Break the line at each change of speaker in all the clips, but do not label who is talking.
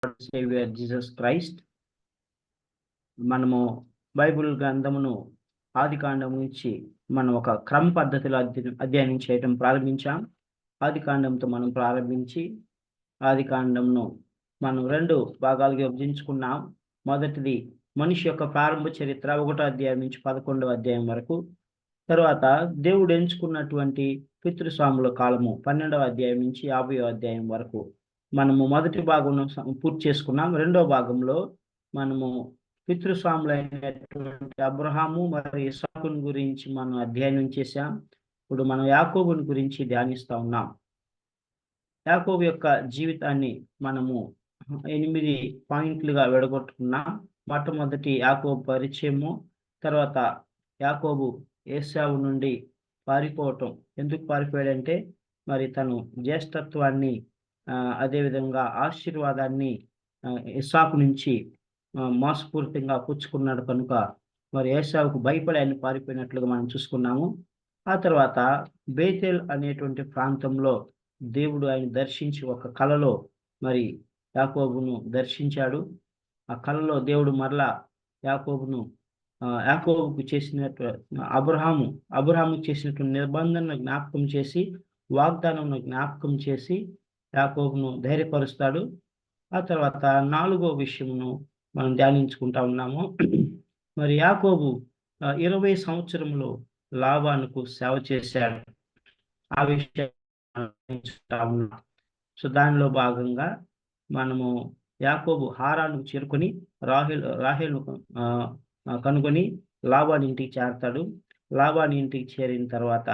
Saviour Jesus Christ. మనము Bible గ్రంథమును ఆదికాండం నుంచి మనం ఒక క్రమ పద్ధతిలో అధ్యయనం చేయడం ప్రారంభించాం. ఆదికాండంతో మనం ప్రారంభించి ఆదికాండంను మనం 2 భాగాలుగా విభజించుకున్నాం. మొదటిది మనిషి యొక్క ప్రారంభ చరిత్ర 1వ అధ్యాయం నుంచి 11వ అధ్యాయం వరకు. తర్వాత దేవుడు ఎంచుకున్నటువంటి పితృస్వాముల కాలము 12వ అధ్యాయం నుంచి 50వ అధ్యాయం వరకు మనము మొదటి భాగం పూర్తి చేసుకున్నాం. రెండవ భాగంలో మనము పితృస్వాములైనటువంటి అబ్రహాము మరియు ఇస్సాకుని గురించి మనం అధ్యయనం చేశాం. ఇప్పుడు మనం యాకోబుని గురించి ధ్యానిస్తా ఉన్నాం. యాకోబు యొక్క జీవితాన్ని మనము 8 పాయింట్లుగా విడగొట్టుకున్నాం. మొట్టమొదటి యాకోబు పరిచయము, తర్వాత యాకోబు ఏశావు నుండి పారిపోవటం. ఎందుకు పారిపోయాడంటే మరి తను జ్యేష్ఠత్వాన్ని అదేవిధంగా ఆశీర్వాదాన్ని ఇస్సాకు నుంచి మోసపూరితంగా పుచ్చుకున్నాడు కనుక మరి ఏశావుకు భయపడి ఆయన పారిపోయినట్లుగా మనం చూసుకున్నాము. ఆ తర్వాత బేతేల్ అనేటువంటి ప్రాంతంలో దేవుడు ఆయన దర్శించి ఒక కలలో మరి యాకోబును దర్శించాడు. ఆ కలలో దేవుడు మరలా యాకోబుకు చేసినట్టు అబ్రహాము చేసినటువంటి నిబంధనను జ్ఞాపకం చేసి, వాగ్దానం జ్ఞాపకం చేసి యాకోబును ధైర్యపరుస్తాడు. ఆ తర్వాత 4వ విషయమును మనం ధ్యానించుకుంటా ఉన్నాము. మరి యాకోబు 20 సంవత్సరములు లాబానుకు సేవ చేశాడు. ఆ విషయం సో దానిలో భాగంగా మనము యాకోబు హారానుకు చేరుకొని రాహేలును కనుగొని లాబాను ఇంటికి చేరతాడు. లాబాను ఇంటికి చేరిన తర్వాత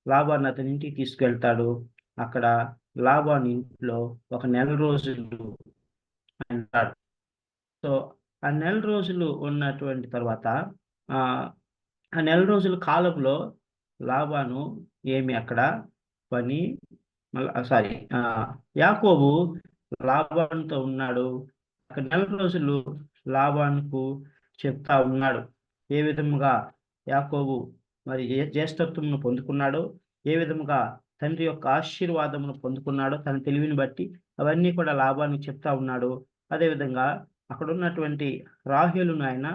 లాబాను అతని ఇంటికి తీసుకెళ్తాడు. అక్కడ లాబాను ఇంట్లో ఒక నెల రోజులు అంటాడు. సో ఆ నెల రోజులు ఉన్నటువంటి తర్వాత ఆ నెల రోజుల కాలంలో లాబాను ఏమి అక్కడ పని యాకోబు లాబానుతో ఉన్నాడు. అక్కడ నెల రోజులు లాబానుకు చెప్తా ఉన్నాడు ఏ విధముగా యాకోబు మరి జ్యేష్ఠత్వమును పొందుకున్నాడో, ఏ విధముగా తండ్రి యొక్క ఆశీర్వాదమును పొందుకున్నాడో తన తెలివిని బట్టి అవన్నీ కూడా లాబానుకు చెప్తా ఉన్నాడు. అదేవిధంగా అక్కడ ఉన్నటువంటి రాహేలును ఆయన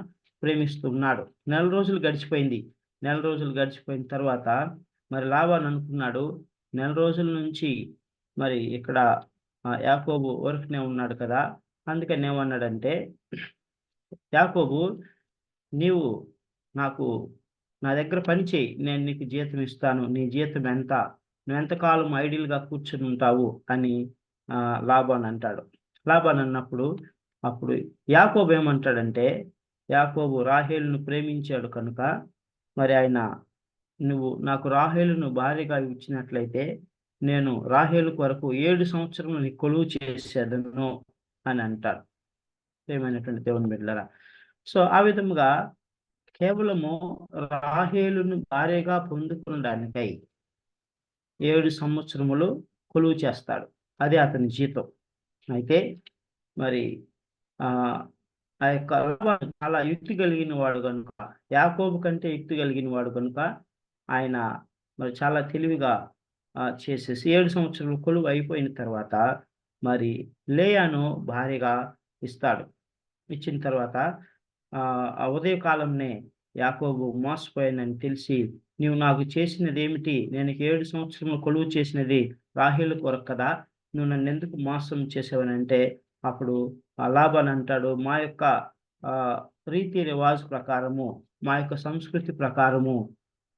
ప్రేమిస్తున్నాడు. నెల రోజులు గడిచిపోయింది. నెల రోజులు గడిచిపోయిన తర్వాత మరి లాబాను అనుకున్నాడు, నెల రోజుల నుంచి మరి ఇక్కడ యాకోబు ఊరికనే ఉన్నాడు కదా. అందుకని ఏమన్నాడంటే, యాకోబు నీవు నా దగ్గర పని చేయి, నేను నీకు జీతం ఇస్తాను. నీ జీతం ఎంత, నువ్వు ఎంతకాలం ఐడియల్గా కూర్చుని ఉంటావు అని లాబాను అంటాడు. లాబాను అన్నప్పుడు అప్పుడు యాకోబు ఏమంటాడంటే, యాకోబు రాహేలును ప్రేమించాడు కనుక మరి ఆయన నువ్వు నాకు రాహేలును భార్యగా ఇచ్చినట్లయితే నేను రాహేలు కొరకు 7 సంవత్సరములు నీ కొలువు చేసేదను అని అంటాడు. ఏమైనటువంటి దేవుని బిడ్డలారా, సో ఆ విధముగా కేవలము రాహేలును భార్యగా పొందుకోవడానికై 7 సంవత్సరములు కొలువు చేస్తాడు. అదే అతని జీతం. అయితే మరి ఆ యొక్క చాలా యుక్తి కలిగిన వాడు కనుక, యాకోబు కంటే యుక్తి కలిగిన వాడు కనుక ఆయన మరి చాలా తెలివిగా చేసేసి 7 సంవత్సరాలు కొలువు అయిపోయిన తర్వాత మరి లేయాను భార్యగా ఇస్తాడు. ఇచ్చిన తర్వాత ఆ ఉదయకాలంనే యాకోబు మోసపోయానని తెలిసి, నీవు నాకు చేసినది ఏమిటి, నేను 7 సంవత్సరములు కొలువు చేసినది రాహేలు కొరకు కదా, నువ్వు నన్ను ఎందుకు మోసం చేసావనంటే, అప్పుడు లాబాను అంటాడు, మా యొక్క రీతి రివాజు ప్రకారము, మా యొక్క సంస్కృతి ప్రకారము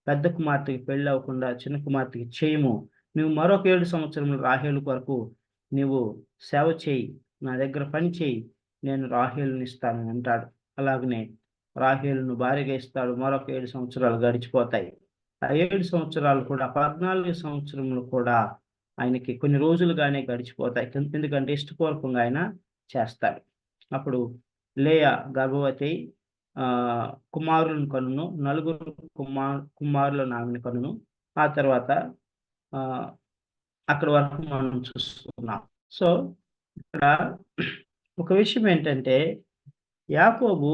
పెద్ద కుమార్తెకి పెళ్ళి అవ్వకుండా చిన్న కుమార్తెకి చేయము. నువ్వు మరొక 7 సంవత్సరములు రాహేలు కొరకు నువ్వు సేవ చేయి, నా దగ్గర పని చేయి, నేను రాహేలుని ఇస్తానని అంటాడు. అలాగనే రాహేలును భార్యగా ఇస్తాడు. మరొక 7 సంవత్సరాలు గడిచిపోతాయి. ఆ 7 సంవత్సరాలు కూడా 14 సంవత్సరములు కూడా ఆయనకి కొన్ని రోజులుగానే గడిచిపోతాయి. ఎందుకంటే ఇష్టపూర్వకంగా ఆయన చేస్తాడు. అప్పుడు లేయా గర్భవతి కుమారులను కనును, 4 కుమారులను ఆమెను కనును. ఆ తర్వాత అక్కడ వరకు మనం చూస్తున్నాం. సో ఇక్కడ ఒక విషయం ఏంటంటే, యాకోబు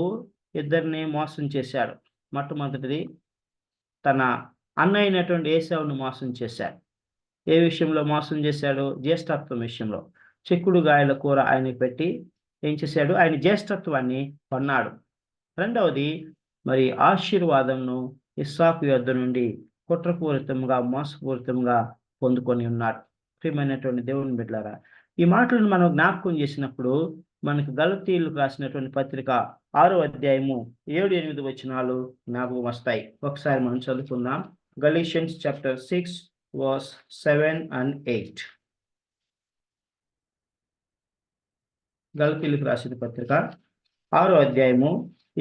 ఇద్దరిని మోసం చేశాడు. మొట్టమొదటిది తన అన్న అయినటువంటి ఏశావును మోసం చేశాడు. ఏ విషయంలో మోసం చేశాడు? జ్యేష్ఠత్వం విషయంలో. చిక్కుడు గాయల కూర ఆయనకి పెట్టి ఏం చేశాడు, ఆయన జ్యేష్ఠత్వాన్ని కొన్నాడు. రెండవది, మరి ఆశీర్వాదంను ఇస్సాకు యొద్ద నుండి కుట్రపూరితంగా మోసపూరితంగా పొందుకొని ఉన్నాడు. ప్రియమైనటువంటి దేవుని బిడ్డలారా, ఈ మాటలను మనం జ్ఞాపకం చేసినప్పుడు మనకు గలతీయులకు రాసినటువంటి పత్రిక 6వ అధ్యాయము 7-8 వచనాలు జ్ఞాపకం వస్తాయి. ఒకసారి మనం చదువుకుందాం. గలీషియన్స్ చాప్టర్ 6 verse 7 and 8. గలతీయులకు రాసిన పత్రిక 6వ అధ్యాయము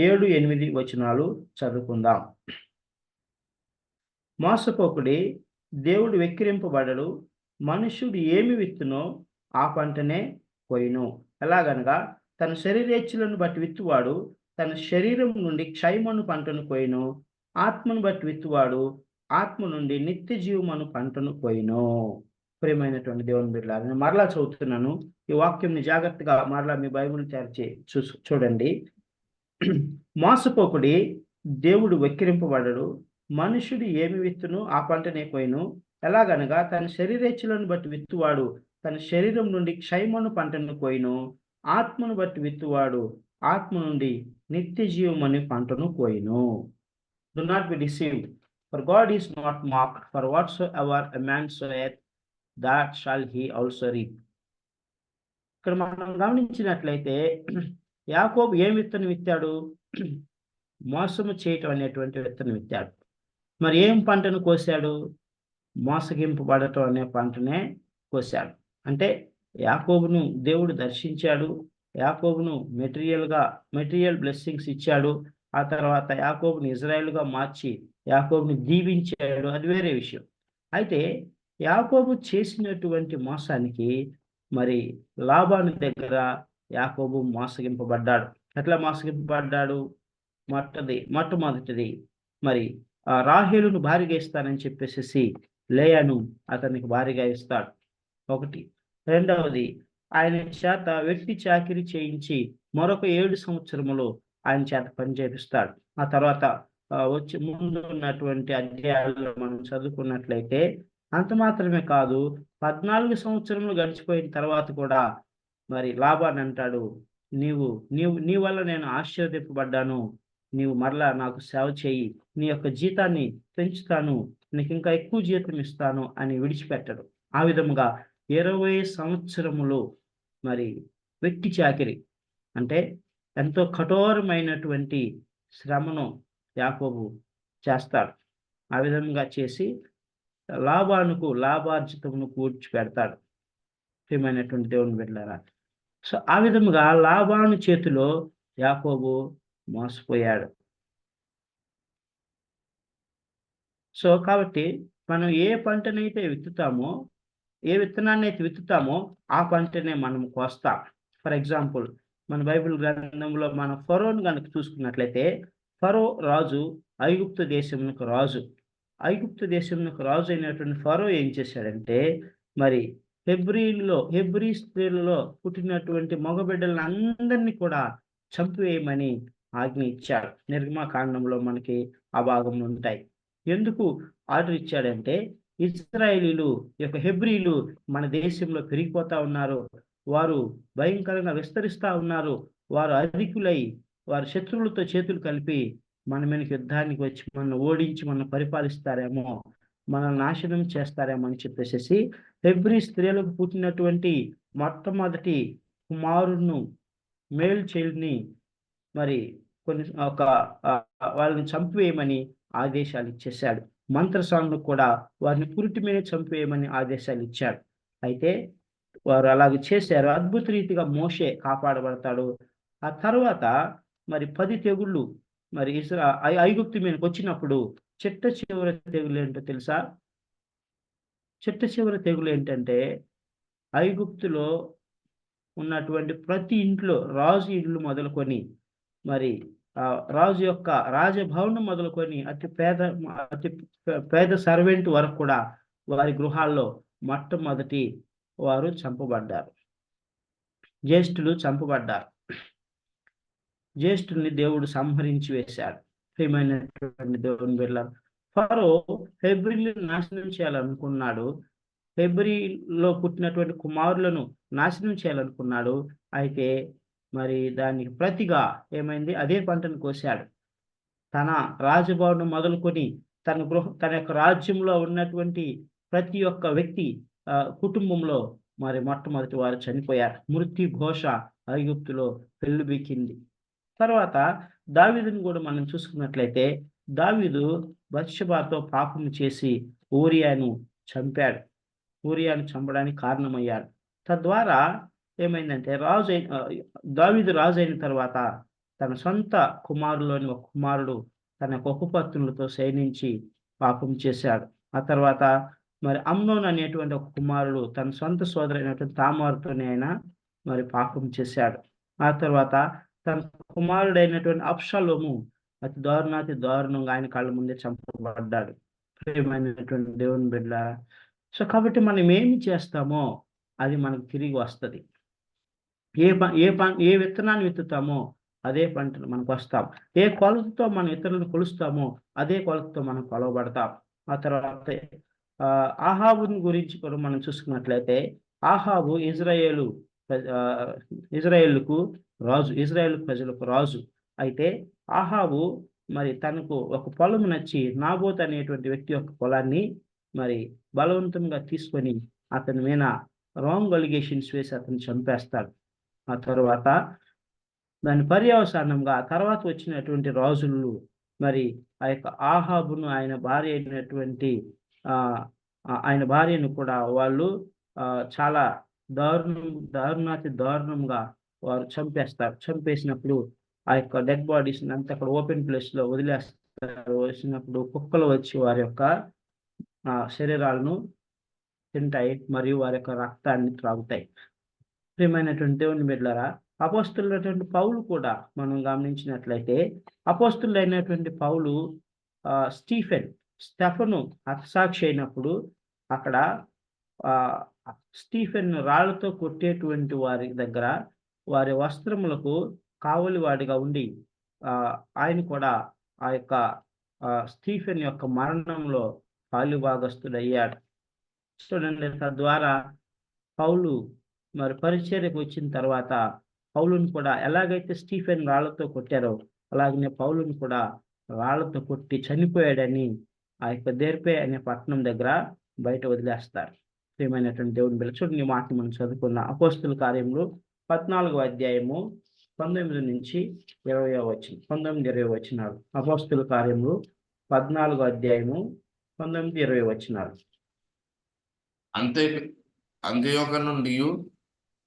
7-8 వచనాలు చదువుకుందాం. మోసపోకుడి, దేవుడు వెక్కిరింపబడడు. మనుష్యుడు ఏమి విత్తునో ఆ పంటనే కోయును. ఎలాగనగా తన శరీరేచ్ఛలను బట్టి విత్తువాడు తన శరీరం నుండి క్షయమను పంటను కోయును. ఆత్మను బట్టి విత్తువాడు ఆత్మ నుండి నిత్య జీవమను పంటను కోయును. ప్రియమైనటువంటి దేవుని బిడ్డలారా, నేను మరలా చదువుతున్నాను. ఈ వాక్యంని జాగ్రత్తగా మరలా మీ బైబిల్ తెరిచి చూడండి. మోసపోకుడి, దేవుడు వెక్కిరింపబడడు. మనుషుడు ఏమి విత్తును ఆ పంటనే కోయును. ఎలాగనగా తన శరీరేచ్ఛలను బట్టి విత్తువాడు తన శరీరం నుండి క్షయమను పంటను కోయును. ఆత్మను బట్టి విత్తువాడు ఆత్మ నుండి నిత్య జీవమని పంటను కోయును. Do not be deceived, for God is not mocked, for whatsoever a man soweth, that shall he also reap. ఇక్కడ మనం గమనించినట్లయితే యాకోబు ఏం విత్తనం విత్తాడు? మోసము చేయటం అనేటువంటి విత్తనం విత్తాడు. మరి ఏం పంటను కోసాడు? మోసగింపబడటం అనే పంటనే కోసాడు. అంటే యాకోబును దేవుడు దర్శించాడు, యాకోబును మెటీరియల్ బ్లెస్సింగ్స్ ఇచ్చాడు. ఆ తర్వాత యాకోబుని ఇజ్రాయెల్గా మార్చి యాకోబుని దీవించాడు, అది వేరే విషయం. అయితే యాకోబు చేసినటువంటి మోసానికి మరి లాబాను దగ్గర యాకోబు మోసగింపబడ్డాడు. ఎట్లా మోసగింపబడ్డాడు? మొట్టమొదటిది మరి రాహేలును భార్యగా ఇస్తానని చెప్పేసి లేయాను అతనికి భార్యగా ఇస్తాడు, ఒకటి. రెండవది, ఆయన చేత వెట్టి చాకిరీ చేయించి మరొక 7 సంవత్సరములు ఆయన చేత పని చేపిస్తాడు. ఆ తర్వాత వచ్చి ముందు ఉన్నటువంటి అధ్యాయాల్లో మనం చదువుకున్నట్లయితే అంత మాత్రమే కాదు, 14 సంవత్సరములు గడిచిపోయిన తర్వాత కూడా మరి లాబాను అంటాడు, నీ వల్ల నేను ఆశీర్వదింపబడ్డాను, నీవు మరలా నాకు సేవ చేయి, నీ యొక్క జీతాన్ని పెంచుతాను, నీకు ఇంకా ఎక్కువ జీతం ఇస్తాను అని విడిచిపెట్టడు. ఆ విధముగా 20 సంవత్సరములు మరి వెట్టి చాకిరి అంటే ఎంతో కఠోరమైనటువంటి శ్రమను యాకోబు చేస్తాడు. ఆ విధంగా చేసి లాభార్జితమును కూర్చి పెడతాడు. ప్రియమైనటువంటి దేవుని బిడ్డలారా, సో ఆ విధముగా లాబాను చేతిలో యాకోబు మోసపోయాడు. సో కాబట్టి మనం ఏ పంటనైతే విత్తుతామో, ఏ విత్తనాన్ని అయితే విత్తుతామో ఆ పంటనే మనం కోస్తాం. ఫర్ ఎగ్జాంపుల్, మన బైబిల్ గ్రంథంలో మన ఫరోను కనుక చూసుకున్నట్లయితే, ఫరో రాజు ఐగుప్తు దేశమునకు రాజు. ఐగుప్తు దేశమునకు రాజు అయినటువంటి ఫరో ఏం చేశాడంటే, మరి హెబ్రీ స్త్రీలలో పుట్టినటువంటి మగబిడ్డలను అందరినీ కూడా చంపివేయమని ఆజ్ఞ ఇచ్చాడు. నిర్గమకాండంలో మనకి ఆ భాగంలో ఉంటాయి. ఎందుకు ఆర్డర్ ఇచ్చాడంటే, ఇశ్రాయేలీలు యొక్క హెబ్రీలు మన దేశంలో పెరిగిపోతా ఉన్నారు, వారు భయంకరంగా విస్తరిస్తూ ఉన్నారు, వారు అధికులై వారు శత్రువులతో చేతులు కలిపి మన మీదకి యుద్ధానికి వచ్చి మనల్ని ఓడించి మనం పరిపాలిస్తారేమో, మనల్ని నాశనం చేస్తారేమో అని చెప్పేసి హెబ్రీ స్త్రీలకు పుట్టినటువంటి మొట్టమొదటి కుమారుడును, మేల్ చైల్డ్ని మరి వాళ్ళని చంపివేయమని ఆదేశాలు ఇచ్చేశాడు. మంత్రసానులకు కూడా వారిని పురిటి మీద చంపివేయమని ఆదేశాలు ఇచ్చాడు. అయితే వారు అలాగే చేశారు. అద్భుత రీతిగా మోషే కాపాడబడతాడు. ఆ తర్వాత మరి 10 తెగుళ్ళు మరి ఐగుప్తు మీదకి వచ్చినప్పుడు చిట్ట చివరి తెగులు ఏంటో తెలుసా? చిట్ట చివరి తెగులు ఏంటంటే, ఐగుప్తులో ఉన్నటువంటి ప్రతి ఇంట్లో, రాజు ఇల్లు మొదలుకొని మరి రాజు యొక్క రాజభవనం మొదలుకొని అతి పేద సర్వెంట్ వరకు కూడా వారి గృహాల్లో మొట్టమొదటి వారు చంపబడ్డారు. జ్యేష్ఠులు చంపబడ్డారు. జ్యేష్ఠుల్ని దేవుడు సంహరించి వేశాడు. ప్రియమైనటువంటి దేవుని బిడ్డలారా, ఫరో హెబ్రీలను నాశనం చేయాలనుకున్నాడు. ఫిబ్రవరిలో పుట్టినటువంటి కుమారులను నాశనం చేయాలనుకున్నాడు. అయితే మరి దానికి ప్రతిగా ఏమైంది, అదే పంటను కోశాడు. తన రాజభవనం మొదలుకొని తన యొక్క రాజ్యంలో ఉన్నటువంటి ప్రతి ఒక్క వ్యక్తి కుటుంబంలో మరి మొట్టమొదటి వారు చనిపోయారు. మృత్యు ఘోష ఐగుప్తులో పెల్లుబిక్కింది. తర్వాత దావీదుని కూడా మనం చూసుకున్నట్లయితే, దావీదు బత్షెబతో పాపం చేసి ఊరియాను చంపాడు. ఊరియాను చంపడానికి కారణమయ్యాడు. తద్వారా ఏమైందంటే దావీదు రాజు అయిన తర్వాత తన సొంత కుమారులోని ఒక కుమారుడు తన యొక్క ఉపపత్నులతో శయనించి పాపం చేశాడు. ఆ తర్వాత మరి అమ్నోను అనేటువంటి ఒక కుమారుడు తన సొంత సోదరైనటువంటి తామారుతోనే ఆయన మరి పాపం చేశాడు. ఆ తర్వాత తన కుమారుడైనటువంటి అబ్షాలోము అతి దారుణంగా ఆయన కళ్ళ ముందే చంపబడ్డాడు. ప్రియమైనటువంటి దేవుని బిడ్డలారా, సో కాబట్టి మనం ఏమి చేస్తామో అది మనకు తిరిగి వస్తది. ఏ విత్తనాన్ని విత్తుతామో అదే పంటను మనకు వస్తాం. ఏ కొలతతో మనం ఇతరులను కొలుస్తామో అదే కొలతతో మనం కొలవబడతాం. ఆ తర్వాత ఆహాబుని గురించి కూడా మనం చూసుకున్నట్లయితే, ఆహాబు ఇజ్రాయేలుకు రాజు, ఇజ్రాయేల్ ప్రజలకు రాజు. అయితే ఆహాబు మరి తనకు ఒక పొలం నచ్చి నాబోతు అనేటువంటి వ్యక్తి యొక్క పొలాన్ని మరి బలవంతంగా తీసుకొని అతని మీద రాంగ్ అలిగేషన్స్ వేసి అతను చంపేస్తాడు. ఆ తర్వాత దాని పర్యవసానంగా తర్వాత వచ్చినటువంటి రాజులు మరి ఆ యొక్క ఆహాబును ఆయన భార్యను కూడా వాళ్ళు చాలా దారుణంగా వారు చంపేస్తారు. చంపేసినప్పుడు ఆ యొక్క డెడ్ బాడీస్ అంతా అక్కడ ఓపెన్ ప్లేస్ లో వదిలేస్తారు. వచ్చినప్పుడు కుక్కలు వచ్చి వారి యొక్క శరీరాలను తింటాయి మరియు వారి యొక్క రక్తాన్ని త్రాగుతాయి. ప్రియమైనటువంటి దేవుని బిడ్డలారా, అపోస్తులైనటువంటి పౌలు కూడా మనం గమనించినట్లయితే, అపోస్తులైనటువంటి పౌలు స్టెఫను హతసాక్షి అయినప్పుడు అక్కడ స్టీఫెన్ రాళ్లతో కొట్టేటువంటి వారి దగ్గర వారి వస్త్రములకు కావలివాడిగా ఉండి ఆయన కూడా ఆ యొక్క స్టీఫెన్ యొక్క మరణంలో పాలుభాగస్తుడయ్యాడు. చూడండి, తద్వారా పౌలు మరి పరిచర్యకు వచ్చిన తర్వాత పౌలుని కూడా ఎలాగైతే స్టీఫెన్ రాళ్లతో కొట్టారో అలాగనే పౌలుని కూడా రాళ్లతో కొట్టి చనిపోయాడని ఆ యొక్క దెర్బే అనే పట్టణం దగ్గర బయట వదిలేస్తారు. ప్రియమైనటువంటి దేవుని బిడ్డ, చూడండి, ఈ మాట మనం చదువుకున్న అపోస్తుల కార్యములు 14వ అధ్యాయము 19 నుంచి 20వ వచనం, 19-20 వచనాలు. అపోస్తుల కార్యములు 14వ అధ్యాయము 19-20 వచనాలు.
అంత్యోక నుండి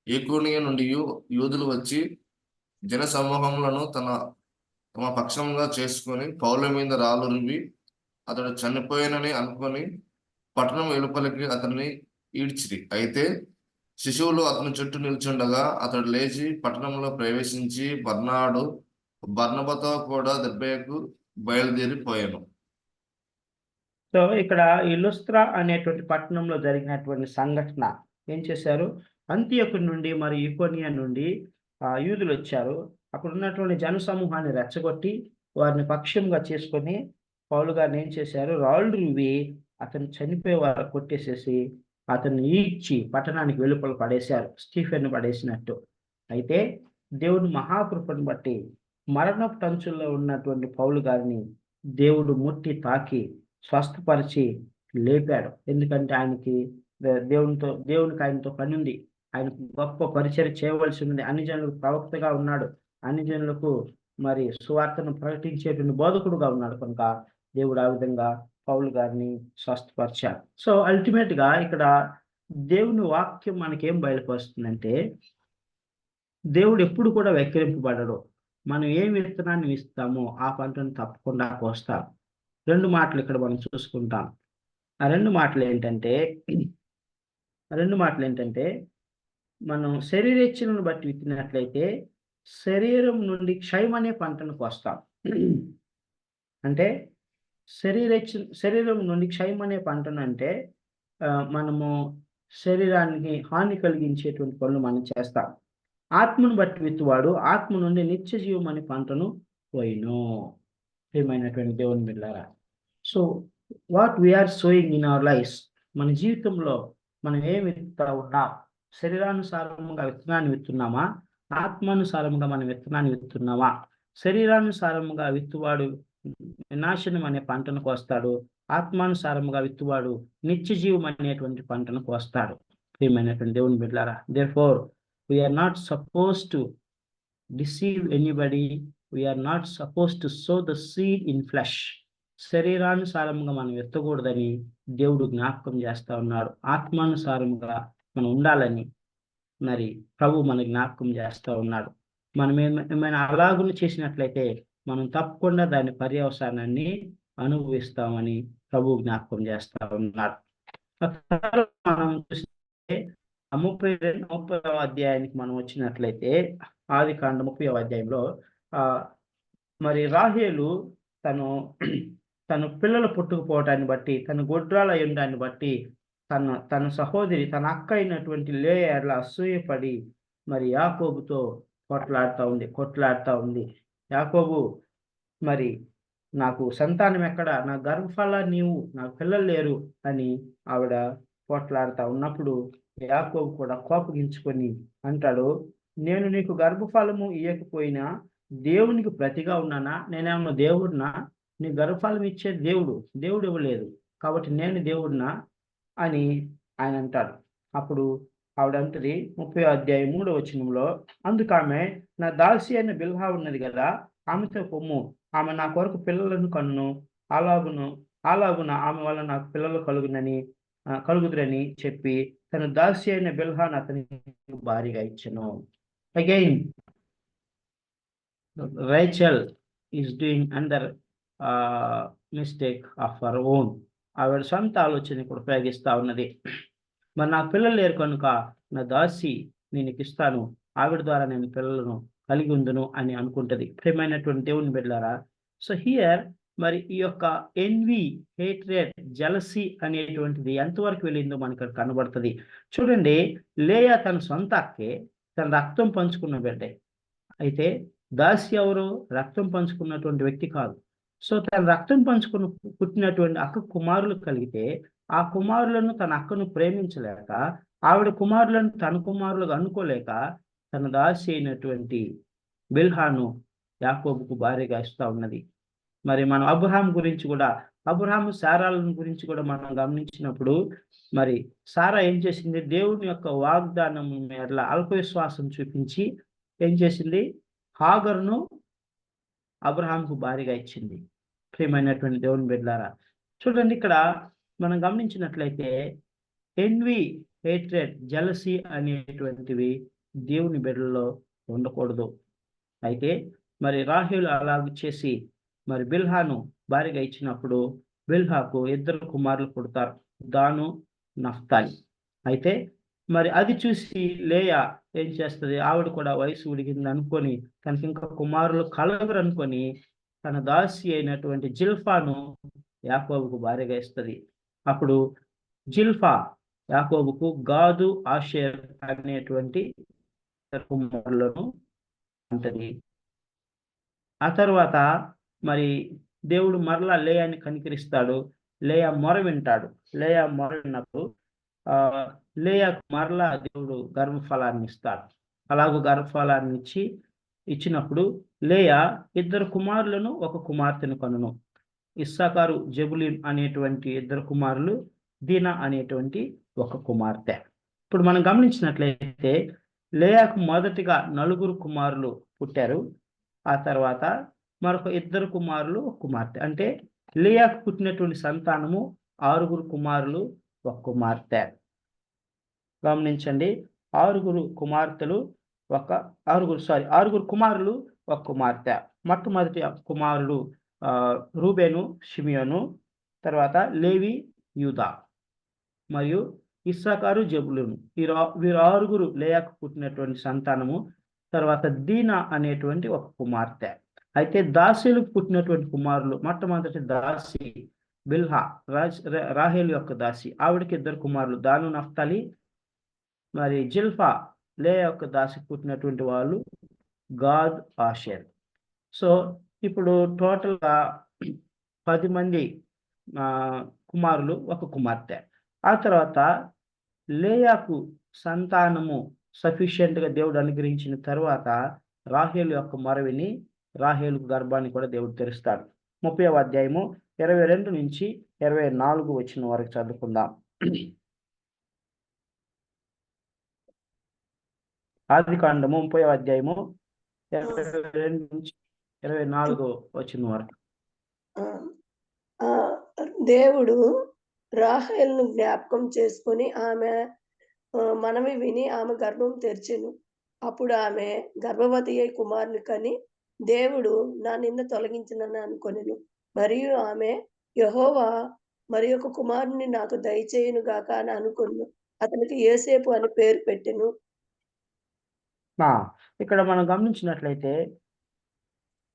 ఈకోనియ నుండి యూదులు వచ్చి జన సమూహములను తమ పక్షంగా చేసుకొని పౌల మీద రాళ్ళు రువి అతడు చనిపోయానని అనుకొని పట్టణం వెలుపలికి అతన్ని ఈడ్చిరి. అయితే శిశువులు అతని చుట్టూ నిల్చుండగా అతడు లేచి పట్టణంలో ప్రవేశించి బర్నబతో కూడా దెర్బేకు బయలుదేరిపోయాను.
సో ఇక్కడ ఈ లుస్త్రా అనేటువంటి పట్టణంలో జరిగినటువంటి సంఘటన ఏం చేశారు, అంతియోకు నుండి మరి ఈకోనియా నుండి యూదులు వచ్చారు. అక్కడ ఉన్నటువంటి జన సమూహాన్ని రెచ్చగొట్టి వారిని పక్షంగా చేసుకొని పౌలు గారిని ఏం చేశారు, రాళ్ళు రువి అతను చనిపోయే వారు కొట్టేసేసి అతన్ని ఈడ్చి పట్టణానికి వెలుపల పడేశారు, స్టీఫెన్ పడేసినట్టు. అయితే దేవుడు మహాకృపను బట్టి మరణపు టంచుల్లో ఉన్నటువంటి పౌలు గారిని దేవుడు ముట్టి తాకి స్వస్థపరిచి లేపాడు. ఎందుకంటే దేవునికి ఆయనతో పని ఉంది. ఆయనకు గొప్ప పరిచర్య చేయవలసి ఉంది. అన్ని జనులకు ప్రవక్తగా ఉన్నాడు. అన్ని జనులకు మరి సువార్తను ప్రకటించేటువంటి బోధకుడుగా ఉన్నాడు. కనుక దేవుడు ఆ విధంగా పౌలు గారిని స్వస్థపరిచాడు. సో అల్టిమేట్ గా ఇక్కడ దేవుని వాక్యం మనకేం బయలుపరుస్తుందంటే, దేవుడు ఎప్పుడు కూడా వెక్కిరింపబడడు. మనం ఏ విత్తనాన్ని ఇస్తామో ఆ పంటను తప్పకుండా కోస్తాం. రెండు మాటలు ఇక్కడ మనం చూసుకుంటాం. ఆ రెండు మాటలు ఏంటంటే మనం శరీరేచ్ఛలను బట్టి విత్తినట్లయితే శరీరం నుండి క్షయం అనే పంటను కోస్తాం. అంటే శరీరం నుండి క్షయం అనే పంటను అంటే మనము శరీరానికి హాని కలిగించేటువంటి పనులు మనం చేస్తాం. ఆత్మను బట్టి విత్తువాడు ఆత్మ నుండి నిత్య జీవం అనే పంటను పోయిను. ప్రియమైనటువంటి దేవుని బిడ్డలారా, so what we are sowing in our life, మన జీవితంలో మనం ఏం విత్తుతా ఉన్నాం? శరీరానుసారముగా విత్తనాన్ని విత్తున్నామా? ఆత్మానుసారముగా మనం విత్తనాన్ని విత్తున్నామా? శరీరానుసారముగా విత్తువాడు వినాశనం అనే పంటను కోస్తాడు. ఆత్మానుసారముగా విత్తువాడు నిత్య జీవం అనేటువంటి పంటను కోస్తాడు. ప్రియమైనటువంటి దేవుని బిడ్డలారా, therefore we are not supposed to deceive anybody. We are not supposed to sow the seed in flesh. శరీరానుసారముగా మనం ఎత్తకూడదని దేవుడు జ్ఞాపకం చేస్తా ఉన్నాడు. ఆత్మానుసారముగా మనం ఉండాలని మరి ప్రభు మన జ్ఞాపకం చేస్తా ఉన్నాడు. మనం ఏమైనా అలాగున చేసినట్లయితే మనం తప్పకుండా దాని పర్యవసానాన్ని అనుభవిస్తామని ప్రభు జ్ఞాపకం చేస్తా ఉన్నాడు. మనం చూస్తే 30వ అధ్యాయానికి మనం వచ్చినట్లయితే, ఆదికాండం 30వ అధ్యాయంలో మరి రాహేలు తను పిల్లలు పుట్టుకుపోవటాన్ని బట్టి, తన గొడ్రాలు అయి ఉండడాన్ని బట్టి తన సహోదరి, తన అక్క అయినటువంటి లేయా అసూయపడి మరి యాకోబుతో కొట్లాడుతా ఉంది. యాకోబు మరి నాకు సంతానం ఎక్కడ, నా గర్భఫల నీవు, నాకు పిల్లలు లేరు అని ఆవిడ పోట్లాడుతా ఉన్నప్పుడు యాకోబు కూడా కోపగించుకొని అంటాడు, నేను నీకు గర్భఫలము ఇయ్యకపోయినా దేవునికి ప్రతిగా ఉన్నానా? నేనేమన్నా దేవుడినా? నీ గర్భఫలం ఇచ్చే దేవుడు ఇవ్వలేదు కాబట్టి నేను దేవుడినా అని ఆయన అంటాడు. అప్పుడు ఆవిడ అంటది 30వ అధ్యాయం 3వ వచనంలో, అందుకు ఆమె, నా దాసి అయిన బిల్హా ఉన్నది కదా, ఆమెతో పొమ్ము, ఆమె నా కొరకు పిల్లలను కన్ను, అలాగున ఆమె వల్ల నాకు పిల్లలు కలుగుదురని చెప్పి తన దాసి అయిన బిల్హాను అతనికి భారీగా ఇచ్చెను. Again Rachel is doing another mistake of her own. ఆవిడ సొంత ఆలోచన కూడా ఉపయోగిస్తా ఉన్నది. మరి నాకు పిల్లలు లేరు కనుక నా దాసి నేను ఇస్తాను, ఆవిడ ద్వారా నేను పిల్లలను కలిగి ఉందును అని అనుకుంటది. ప్రియమైనటువంటి దేవుని బిడ్డలారా, సో హియర్ మరి ఈ యొక్క ఎన్వి, హేట్రేట్, జలసీ అనేటువంటిది ఎంతవరకు వెళ్ళిందో మనకు కనబడుతుంది. చూడండి, లేయా తన సొంత అక్కే, తన రక్తం పంచుకున్న బిడ్డే. అయితే దాసి ఎవరు? రక్తం పంచుకున్నటువంటి వ్యక్తి కాదు. సో తన రక్తం పంచుకుని పుట్టినటువంటి అక్క కుమారులు కలిగితే ఆ కుమారులను తన అక్కను ప్రేమించలేక, ఆవిడ కుమారులను తన కుమారులుగా అనుకోలేక తన దాసి అయినటువంటి బిల్హాను యాకోబుకు భార్యగా ఇస్తా ఉన్నది. మరి మనం అబ్రహాము సారాలను గురించి కూడా మనం గమనించినప్పుడు, మరి సారా ఏం చేసింది? దేవుని యొక్క వాగ్దానం మేర అల్పవిశ్వాసం చూపించి ఏం చేసింది? హాగరును అబ్రహాంకు భార్యగా ఇచ్చింది. ప్రియమైనటువంటి దేవుని బిడ్డలారా, చూడండి, ఇక్కడ మనం గమనించినట్లయితే ఎన్వి, హేట్రెడ్, జలసీ అనేటువంటివి దేవుని బిడ్డల్లో ఉండకూడదు. అయితే మరి రాహేలు అలాగ చేసి మరి బిల్హాను భార్యగా ఇచ్చినప్పుడు బిల్హాకు 2 కుమారులు పుడతారు, దాను, నఫ్తాలి. అయితే మరి అది చూసి లేయా ఏం చేస్తుంది? ఆవిడ కూడా వయసు ఉడిగింది అనుకొని, తనకి ఇంకా కుమారులు కలగరు అనుకొని తన దాసి అయినటువంటి జిల్ఫాను యాకోబుకు భార్యగా ఇస్తుంది. అప్పుడు జిల్ఫా యాకోబుకు గాదు, ఆషేర్ అనేటువంటి కుమారులను అంటది. ఆ తర్వాత మరి దేవుడు మరలా లేయాని కనికరిస్తాడు. లేయా మొర వింటాడు. లేయా మొర విన్నప్పుడు లేయాకు మరలా దేవుడు గర్భఫలాన్ని ఇస్తాడు. అలాగూ గర్భఫలాన్ని ఇచ్చినప్పుడు లేయా 2 కుమారులను 1 కుమార్తెను కనును. ఇస్సాకారు, జెబులీన్ అనేటువంటి 2 కుమారులు, దీనా అనేటువంటి 1 కుమార్తె. ఇప్పుడు మనం గమనించినట్లయితే లేయాకు మొదటిగా 4 కుమారులు పుట్టారు. ఆ తర్వాత మరొక 2 కుమారులు, 1 కుమార్తె. అంటే లేయాకు పుట్టినటువంటి సంతానము 6 కుమారులు, 1 కుమార్తె. గమనించండి, 6 కుమారులు, 1 కుమార్తె. మొట్టమొదటి కుమారుడు రూబేను, షిమియోను, తర్వాత లేవి, యూదా, మరియు ఇస్సాకారు, జెబులూను. వీరు 6 లేయాకు పుట్టినటువంటి సంతానము. తర్వాత దీనా అనేటువంటి 1 కుమార్తె. అయితే దాసీలకు పుట్టినటువంటి కుమారులు, మొట్టమొదటి దాసి బిల్హా, రాహేలు యొక్క దాసి, ఆవిడకి 2 కుమారులు, దాను, నఫ్తాలి. మరి జిల్ఫా, లేయా యొక్క దాసికి పుట్టినటువంటి వాళ్ళు గాద్, ఆషేర్. సో ఇప్పుడు టోటల్గా 10 మంది కుమారులు, 1 కుమార్తె. ఆ తర్వాత లేయాకు సంతానము సఫిషియెంట్గా దేవుడు అనుగ్రహించిన తర్వాత రాహేలు యొక్క మొరవిని రాహేలుకు గర్భాన్ని కూడా దేవుడు తెరుస్తాడు. 30వ అధ్యాయము 22 నుంచి 24 వచ్చిన వరకు చదువుకుందాం. ఆది కాండము 30వ అధ్యాయము 22 నుంచి 24 వచ్చిన వరకు.
ఆ, ఆ, దేవుడు రాహేలును జ్ఞాపకం చేసుకొని ఆమె మనవి విని ఆమె గర్భం తెరిచెను. అప్పుడు ఆమె గర్భవతి అయి కుమారుని కని దేవుడు నా నింద తొలగించినని అనుకొనెను. మరియు ఆమె యెహోవా మరి ఒక కుమారుని నాకు దయచేయును గాక అని అనుకొను. అతనికి యోసేపు అని పేరు పెట్టెను.
ఇక్కడ మనం గమనించినట్లయితే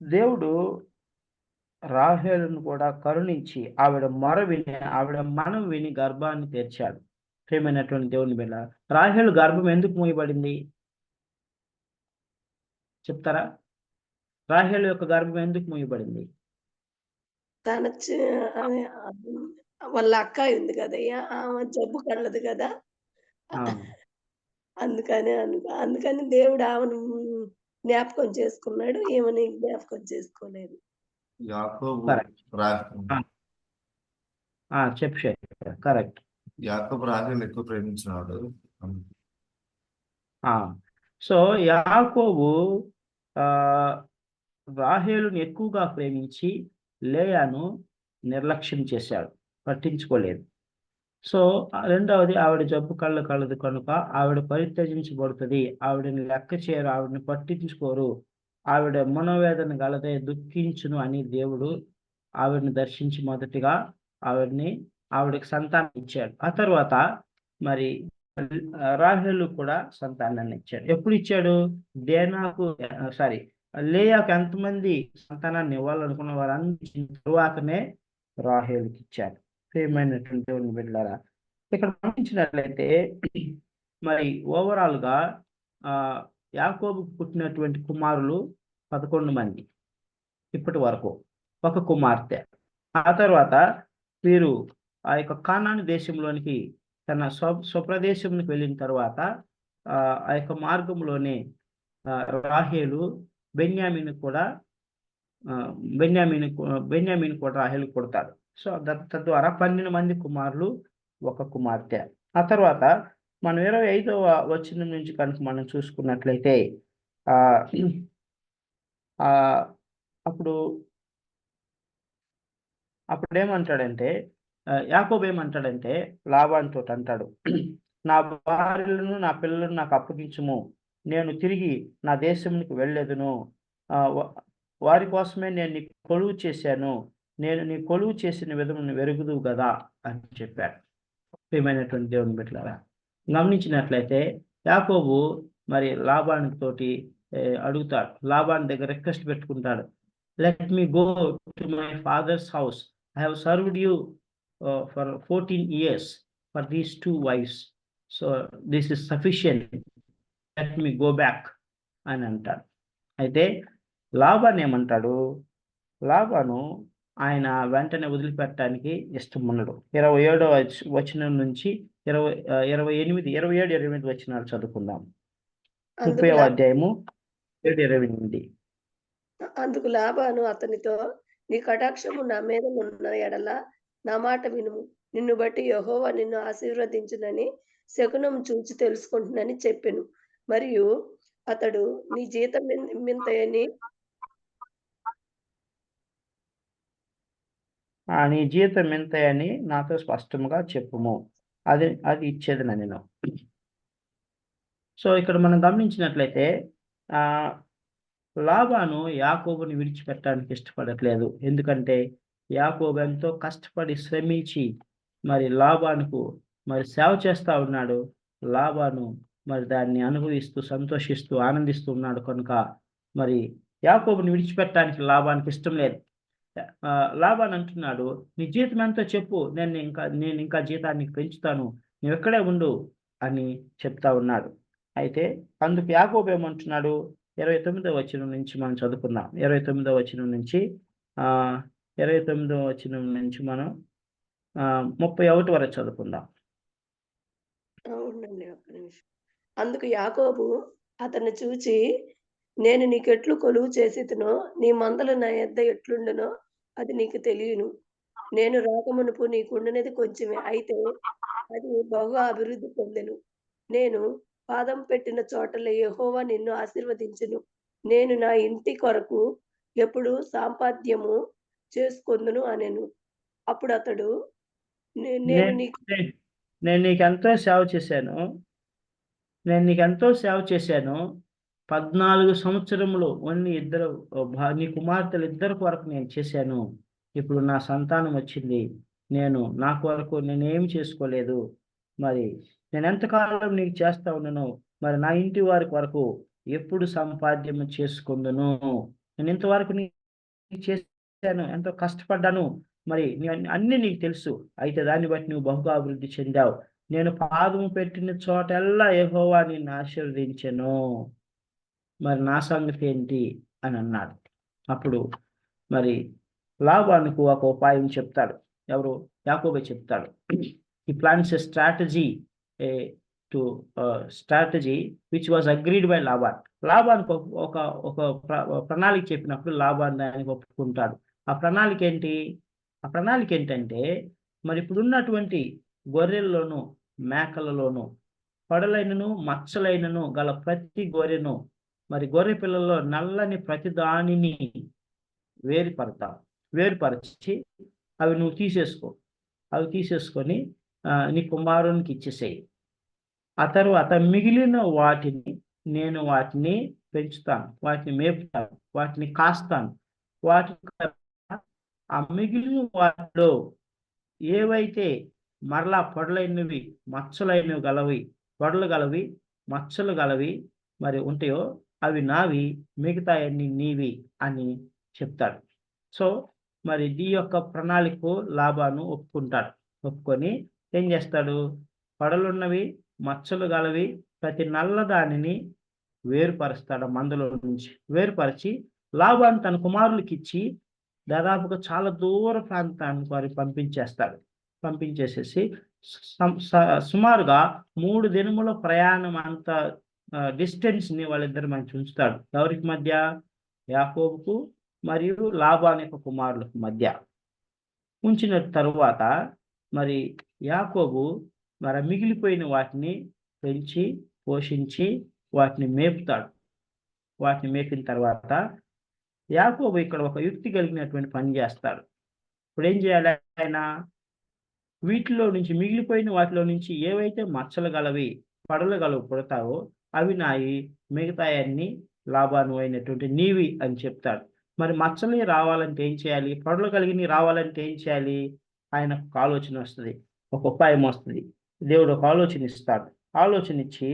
దేవుడు రాహేలును కూడా కరుణించి ఆవిడ మనం విని గర్భాన్ని తెరిచాడు. ప్రియమైనటువంటి దేవుని బిడ్డ, రాహేలు గర్భం ఎందుకు మూయబడింది చెప్తారా? రాహేలు యొక్క గర్భం ఎందుకు మూయబడింది?
తన వాళ్ళ అక్క ఉంది కదయ్యా, ఆమె జబ్బు కలదు కదా, అందుకని దేవుడు ఆమెను జ్ఞాపకం చేసుకున్నాడు, ఈమెని జ్ఞాపకం చేసుకోలేదు.
చెప్పు కరెక్ట్.
యాకోబు రాహేలును ఎక్కువ ప్రేమించినాడు.
సో యాకోబు రాహేలుని ఎక్కువగా ప్రేమించి లేయాను నిర్లక్ష్యం చేశాడు, పట్టించుకోలేదు. సో రెండవది, ఆవిడ జబ్బు కలదు కనుక ఆవిడ పరిత్యజించబడుతుంది, ఆవిడని లెక్క చేయరు, ఆవిడని పట్టించుకోరు, ఆవిడ మనోవేదన గలదే దుఃఖించును అని దేవుడు ఆవిడని దర్శించి మొదటిగా ఆవిడకి సంతానం ఇచ్చాడు. ఆ తర్వాత మరి రాహేలు కూడా సంతానాన్ని ఇచ్చాడు. ఎప్పుడు ఇచ్చాడు? లేయాకు ఎంతమంది సంతానాన్ని ఇవ్వాలనుకున్న వారందరి తరువాతనే రాహేలుకి ఇచ్చాడు. ప్రియమైనటువంటి దేవుని బిడ్డలారా, ఇక్కడ గమనించినట్లయితే మరి ఓవరాల్గా యాకోబుకు పుట్టినటువంటి కుమారులు 11 మంది ఇప్పటి వరకు, ఒక కుమార్తె. ఆ తర్వాత వీరు ఆ యొక్క కానాను దేశంలోనికి తన స్వప్రదేశంకి వెళ్ళిన తర్వాత ఆ యొక్క మార్గంలోనే రాహేలు బెన్యామీను కూడా రాహేలు కొడతాడు. సో తద్వారా 12 మంది కుమారులు, ఒక కుమార్తె. ఆ తర్వాత మనం 25వ వచనం నుంచి కనుక మనం చూసుకున్నట్లయితే అప్పుడు ఏమంటాడంటే యాకోబు ఏమంటాడంటే లాబానుతో అంటాడు, నా భార్యలను నా పిల్లలను నాకు అప్పగించుము, నేను తిరిగి నా దేశంకి వెళ్ళేదును, వారి కోసమే నేను నీకు కొలువు చేశాను, నేను నీ కొలువు చేసిన విధమును వెరుగుదు కదా అని చెప్పాడు. ప్రియమైనటువంటి దేవుని బిడ్డలారా, గమనించినట్లయితే యాకోబు మరి లాబాను తోటి అడుగుతాడు, లాబాను దగ్గర రిక్వెస్ట్ పెట్టుకుంటాడు, let me go to my father's house, I have served you for 14 years for these 2 wives, so this is sufficient, let me go back అని అంటాడు. అయితే లాబాను ఏమంటాడు? లాబాను ఆయన వెంటనే వదిలిపెట్టడానికి ఇష్టం ఉండడు. 27వ వచనం నుంచి 27 వచనాలు చదువుకుందాం. 30వ అధ్యాయము 7-28.
అందుకు లాబాను అతనితో, నీ కటాక్షము నా మీద ఉన్న ఎడల నా మాట వినుము, నిన్ను బట్టి యెహోవా నిన్ను ఆశీర్వదించునని శకునం చూచి తెలుసుకుంటునని చెప్పెను. మరియు అతడు, నీ జీతం ఇంతయని
నీ జీతం ఎంతయని నాతో స్పష్టంగా చెప్పుము, అది ఇచ్చేది నేను. సో ఇక్కడ మనం గమనించినట్లయితే లాబాను యాకోబుని విడిచిపెట్టడానికి ఇష్టపడట్లేదు. ఎందుకంటే యాకోబు ఎంతో కష్టపడి శ్రమించి మరి లాబానుకు మరి సేవ చేస్తూ ఉన్నాడు. లాబాను మరి దాన్ని అనుభవిస్తూ సంతోషిస్తూ ఆనందిస్తూ ఉన్నాడు కనుక మరి యాకోబుని విడిచిపెట్టడానికి లాబానికి ఇష్టం లేదు. లాబాను అంటున్నాడు, నీ జీతం ఎంతో చెప్పు, నేను ఇంకా జీతాన్ని పెంచుతాను, నువ్వు ఎక్కడే ఉండు అని చెప్తా ఉన్నాడు. అయితే అందుకు యాకోబు ఏమంటున్నాడు? 29వ వచనం నుంచి మనం చదువుకున్నాం. 29వ వచనం నుంచి 29వ వచనం నుంచి మనం 31 వరకు చదువుకుందాం.
అందుకు యాకోబు అతన్ని చూచి, నేను నీకెట్లు కొలువు చేసితినో, నీ మందలు నా యొద్ద ఎట్లుండునో అది నీకు తెలియను. నేను రాకమునుపు నీకుండినది కొంచెమే. అయితే అది బహుగా అభివృద్ధి పొందెను. నేను పాదం పెట్టిన చోటలో యెహోవా నిన్ను ఆశీర్వదించును. నేను నా ఇంటి కొరకు ఎప్పుడు సంపాద్యము చేసుకొందును అనెను. అప్పుడతడు నేను
నేను
నీకు
నేను నేను నీకెంతో సేవ చేశాను. నేను నీకెంతో సేవ చేశాను. 14 సంవత్సరములు ఓన్లీ ఇద్దరు నీ కుమార్తెలు ఇద్దరి కొరకు నేను చేశాను. ఇప్పుడు నా సంతానం వచ్చింది. నా కొరకు నేనేమి చేసుకోలేదు. మరి నేను ఎంతకాలం నీకు చేస్తా ఉన్నాను. మరి నా ఇంటి వారి కొరకు ఎప్పుడు సంపాద్యము చేసుకుందును. నేను ఇంతవరకు నీకు చేశాను. ఎంతో కష్టపడ్డాను. మరి అన్నీ నీకు తెలుసు. అయితే దాన్ని బట్టి నువ్వు బహుగా అభివృద్ధి చెందావు. నేను పాదము పెట్టిన చోటెల్లా యెహోవా నిన్ను ఆశీర్వదించెను. మరి నా సంగతి ఏంటి అని అన్నాడు. అప్పుడు మరి లాబానుకు ఒక ఉపాయం చెప్తాడు. ఎవరు? యాకోబే చెప్తాడు. ఈ plans a strategy to strategy which was agreed by Laban. లాబాన్కు ఒక ఒక ప్రణాళిక చెప్పినప్పుడు లాబాన్ దానికి ఒప్పుకుంటాడు. ఆ ప్రణాళిక ఏంటి? ఆ ప్రణాళిక ఏంటంటే, మరి ఇప్పుడున్నటువంటి గొర్రెల్లోనూ మేకలలోనూ పొడలైనను మచ్చలైనను గల ప్రతి గొర్రెను, మరి గొర్రె పిల్లల్లో నల్లని ప్రతి దానిని వేరుపరచి అవి నువ్వు తీసేసుకో. అవి తీసేసుకొని నీ కుమారునికి ఇచ్చేసేయి. ఆ తరువాత మిగిలిన వాటిని నేను వాటిని పెంచుతాను, వాటిని మేపుతాను, వాటిని కాస్తాను. వాటి ఆ మిగిలిన వాటిలో ఏవైతే మరలా పొడలైనవి మచ్చలైనవి గలవి, పొడలు గలవి మచ్చలు గలవి మరి ఉంటాయో అవి నావి, మిగతాయన్నీ నీవి అని చెప్తాడు. సో మరి ఈ యొక్క ప్రణాళిక లాబాను ఒప్పుకుంటాడు. ఒప్పుకొని ఏం చేస్తాడు? పొడలున్నవి మచ్చలు గలవి ప్రతి నల్లదానిని వేరుపరుస్తాడు. మందలో నుంచి వేరుపరిచి లాబాను తన కుమారులకి ఇచ్చి దాదాపుగా చాలా దూర ప్రాంతానికి వారికి పంపించేసేసి సుమారుగా 3 దినముల ప్రయాణం అంత డిస్టెన్స్ ని వాళ్ళిద్దరి మధ్య ఉంచుతాడు. ఎవరికి మధ్య? యాకోబుకు మరియు లాబాను యొక్క కుమారులకు మధ్య ఉంచిన తరువాత మరి యాకోబు మరి మిగిలిపోయిన వాటిని పెంచి పోషించి వాటిని మేపుతాడు. వాటిని మేపిన తర్వాత యాకోబు ఇక్కడ ఒక యుక్తి కలిగినటువంటి పని చేస్తాడు. ఇప్పుడు ఏం చేయాలి ఆయన? వీటిలో నుంచి మిగిలిపోయిన వాటిలో నుంచి ఏవైతే మచ్చలు గలవి పడలు గలవి పుడతావో అవి నాయి, మిగతాయన్నీ లాబాను అయినటువంటి నీవి అని చెప్తాడు. మరి మచ్చలు రావాలంటే ఏం చేయాలి? పడలు కలిగినవి రావాలంటే ఏం చేయాలి? ఆయనకు ఒక ఆలోచన వస్తుంది, ఒక ఉపాయం వస్తుంది. దేవుడు ఒక ఆలోచన ఇస్తాడు. ఆలోచన ఇచ్చి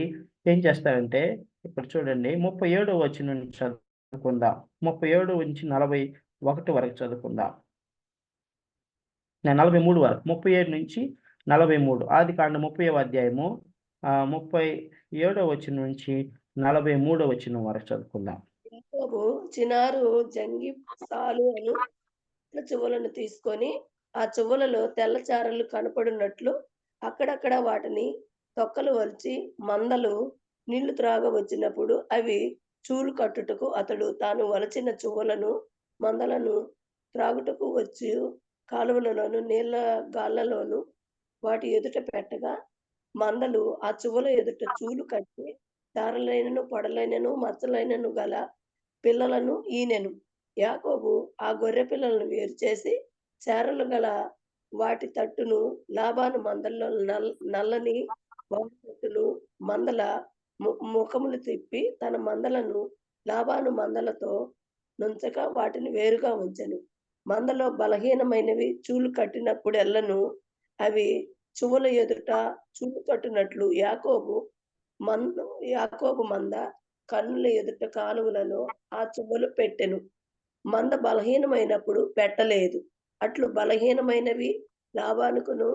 ఏం చేస్తాడంటే, ఇక్కడ చూడండి 37వ వచనం నుంచి చదువుకుందాం. 37 నుంచి 41 వరకు చదువుకుందాం. 43 వరకు, 37 నుంచి 43, ఆదికాండం 30వ అధ్యాయము 37వ వచనం నుంచి 43వ వచనం వరకు చదువుకుందాం.
యాకోబు చినారు జంగి సాలు అను చువ్వలను తీసుకొని ఆ చువ్వలలో తెల్ల చారలు కనపడినట్లు అక్కడక్కడ వాటిని తొక్కలు వలిచి మందలు నీళ్లు త్రాగ వచ్చినప్పుడు అవి చూలు కట్టుటకు అతడు తాను వలచిన చువ్వలను మందలను త్రాగుటకు వచ్చి కాలువలలోను నీళ్ళ గాళ్లలోను వాటి ఎదుట పెట్టగా మందలు ఆ చువ్వల ఎదుట చూలు కట్టి చారలైనను పొడలైనను మచ్చలైనను గల పిల్లలను ఈనెను. యాకోబు ఆ గొర్రె పిల్లలను వేరు చేసి చారలు గల వాటి తట్టును లాబాను మందల్లో నల్లని వాటి తట్టును మందల ముఖములు తిప్పి తన మందలను లాబాను మందలతో నుంచక వాటిని వేరుగా ఉంచెను. మందలో బలహీనమైనవి చూలు కట్టినప్పుడెల్లను అవి చువ్వల ఎదుట చూలు కట్టినట్లు యాకోబు మంద కన్నుల ఎదుట కాలువలలో ఆ చువ్వలు పెట్టెను. మంద బలహీనమైనప్పుడు పెట్టలేదు. అట్లు బలహీనమైనవి లాబానుకును,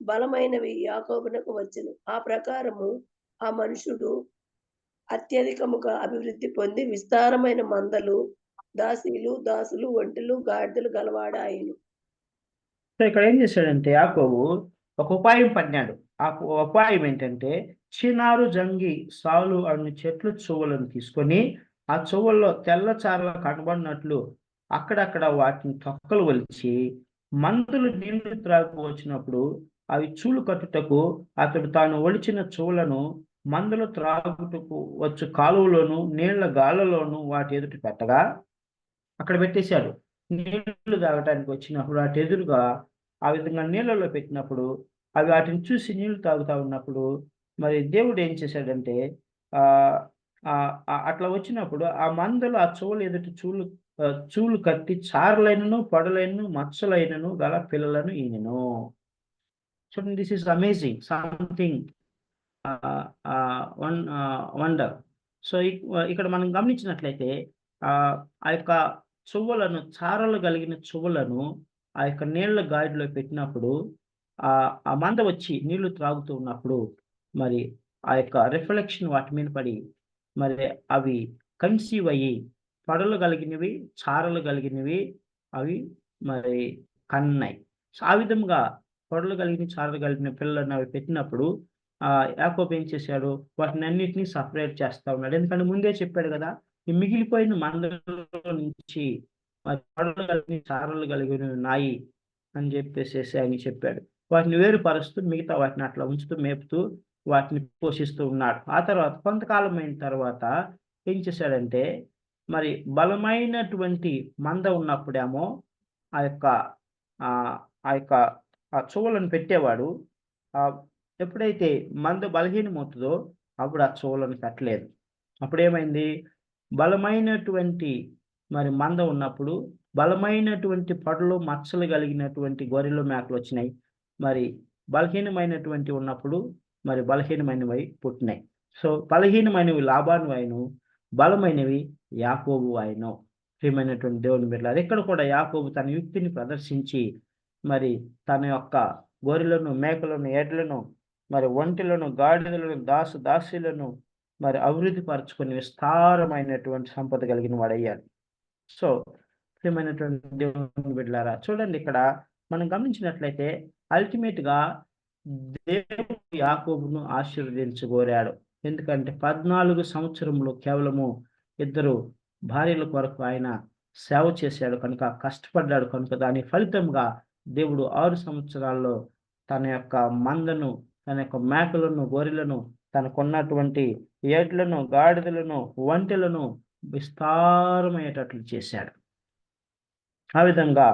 బలమైనవి యాకోబునకు వచ్చెను. ఆ ప్రకారము ఆ మనుషుడు అత్యధికముగా అభివృద్ధి పొంది విస్తారమైన మందలు, దాసులు, ఒంటెలు, గాడిదలు గలవాడాయెను.
సో ఇక్కడ ఏం చేశాడంటే యాకోబు ఒక ఉపాయం పన్నాడు. ఆ ఉపాయం ఏంటంటే, చినారు జంగి సాలు అన్ని చెట్లు చువ్వలను తీసుకొని ఆ చువ్వల్లో తెల్ల చారలు కనబడినట్లు అక్కడక్కడ వాటిని తొక్కలు వలిచి మందులు నీళ్లు త్రాగు వచ్చినప్పుడు అవి చూలు కట్టుటకు అతడు తాను ఒలిచిన చువ్వలను మందులు త్రాగుటకు వచ్చు కాలువలోను నీళ్ల గాళ్ళలోను వాటి ఎదుట పెట్టగా అక్కడ పెట్టేశాడు. నీళ్లు తాగటానికి వచ్చినప్పుడు వాటి ఎదురుగా ఆ విధంగా నీళ్ళలో పెట్టినప్పుడు అవి వాటిని చూసి నీళ్లు తాగుతా ఉన్నప్పుడు మరి దేవుడు ఏం చేశాడంటే ఆ ఆ ఆ అట్లా వచ్చినప్పుడు ఆ మందలు ఆ చెవులు ఎదుటి చూలు కట్టి చారలైనను పొడలైనను మచ్చలైనను గల పిల్లలను ఈయనను. చూడండి, this is amazing something wonder. So ఇక్కడ మనం గమనించినట్లయితే ఆ యొక్క చువ్వలను, చారలు కలిగిన చువ్వలను ఆ యొక్క నీళ్ల గాడిలో పెట్టినప్పుడు ఆ మంద వచ్చి నీళ్లు త్రాగుతూ ఉన్నప్పుడు మరి ఆ యొక్క రిఫ్లెక్షన్ వాటి మీద పడి మరి అవి కన్సీవ్ అయ్యి పొడలు కలిగినవి, చారలు కలిగినవి అవి మరి కన్నాయి. సో ఆ విధంగా పొడలు కలిగిన, చారలు కలిగిన పిల్లలను అవి పెట్టినప్పుడు యాకోబు ఏం చేశాడు, వాటిని అన్నిటినీ సపరేట్ చేస్తా ఉన్నాడు. ఎందుకంటే ముందే చెప్పాడు కదా, ఈ మిగిలిపోయిన మందలో నుంచి మరి పొడలు కలిగిన, చారలు కలిగిన నాయి అని చెప్పేసి ఆయన చెప్పాడు. వాటిని వేరుపరుస్తూ మిగతా వాటిని అట్లా ఉంచుతూ మేపుతూ వాటిని పోషిస్తూ ఉన్నాడు. ఆ తర్వాత కొంతకాలం అయిన తర్వాత ఏం చేశాడంటే మరి బలమైనటువంటి మంద ఉన్నప్పుడేమో ఆ యొక్క ఆ యొక్క ఆ చువ్వలను పెట్టేవాడు. ఎప్పుడైతే మంద బలహీనమవుతుందో అప్పుడు ఆ చువ్వలను పెట్టలేదు. అప్పుడేమైంది, బలమైనటువంటి మరి మంద ఉన్నప్పుడు బలమైనటువంటి పొడలు, మచ్చలు కలిగినటువంటి గొర్రెలు, మేకలు వచ్చినాయి. మరి బలహీనమైనటువంటి ఉన్నప్పుడు మరి బలహీనమైనవి పుట్టినాయి. సో బలహీనమైనవి లాబాను అయిను, బలమైనవి యాకోబు అయిను. ప్రియమైనటువంటి దేవుని బిడ్డలారా, ఇక్కడ కూడా యాకోబు తన యుక్తిని ప్రదర్శించి మరి తన యొక్క గొర్రెలను, మేకలను, ఎడ్లను, మరి ఒంటెలను, గాడిదలను, దాసీలను మరి అభివృద్ధి పరచుకొని విస్తారమైనటువంటి సంపద కలిగిన వాడయ్యాడు. సో ప్రియమైనటువంటి దేవుని బిడ్డలారా, చూడండి, ఇక్కడ మనం గమనించినట్లయితే అల్టిమేట్ గా దేవుడు యాకోబును ఆశీర్వదించగోరాడు. ఎందుకంటే 14 సంవత్సరములు కేవలము 2 భార్యల కొరకు ఆయన సేవ చేశాడు కనుక, కష్టపడ్డాడు కనుక, దాని ఫలితంగా దేవుడు 6 సంవత్సరాల్లో తన యొక్క మందను, తన యొక్క మేకలను, గొర్రెలను, తనకున్నటువంటి ఎడ్లను, గాడిదలను, ఒంటెలను విస్తారమయ్యేటట్లు చేశాడు. ఆ విధంగా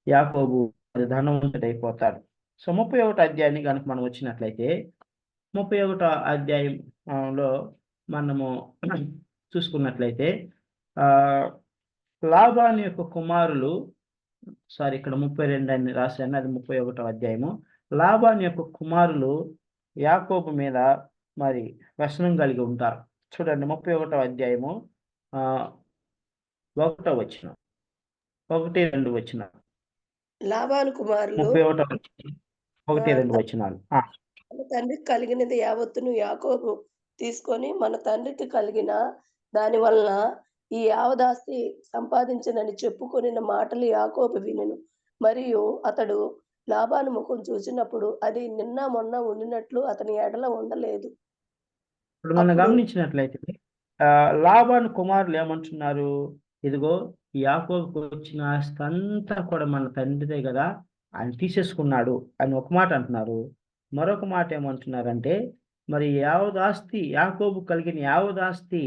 యాకోబు ధనవంతుడైపోతాడు. సో 31వ అధ్యాయాన్ని కనుక మనం వచ్చినట్లయితే 31వ అధ్యాయంలో మనము చూసుకున్నట్లయితే లాబాను యొక్క కుమారులు, ఇక్కడ 32 అని రాశాను, అది 31వ అధ్యాయము. లాబాను యొక్క కుమారులు యాకోబు మీద మరి వ్యసనం కలిగి ఉంటారు. చూడండి, 31వ అధ్యాయము 1వ వచనం, 1-2 వచనాలు.
లాబాను కుమారులు
1-2 వచనాలు.
మన తండ్రికి కలిగినది యావత్తును యాకోబు తీసుకొని మన తండ్రికి కలిగిన దాని వలన ఈ యావదాస్తి సంపాదించనని చెప్పుకొనిన మాటలు యాకోబు వినెను. మరియు అతడు లాబాను ముఖం చూసినప్పుడు అది నిన్న మొన్న ఉండినట్లు అతని ఎడల ఉండలేదు.
ఇప్పుడు మనం గమనించినట్లయితే లాబాను కుమారులు ఏమంటున్నారు, ఇదిగో యాకోబుకు వచ్చిన ఆస్తి అంతా కూడా మన తండ్రిదే కదా, ఆయన తీసేసుకున్నాడు అని ఒక మాట అంటున్నారు. మరొక మాట ఏమంటున్నారంటే, మరి యావదాస్తి, యాకోబు కలిగిన యావదాస్తి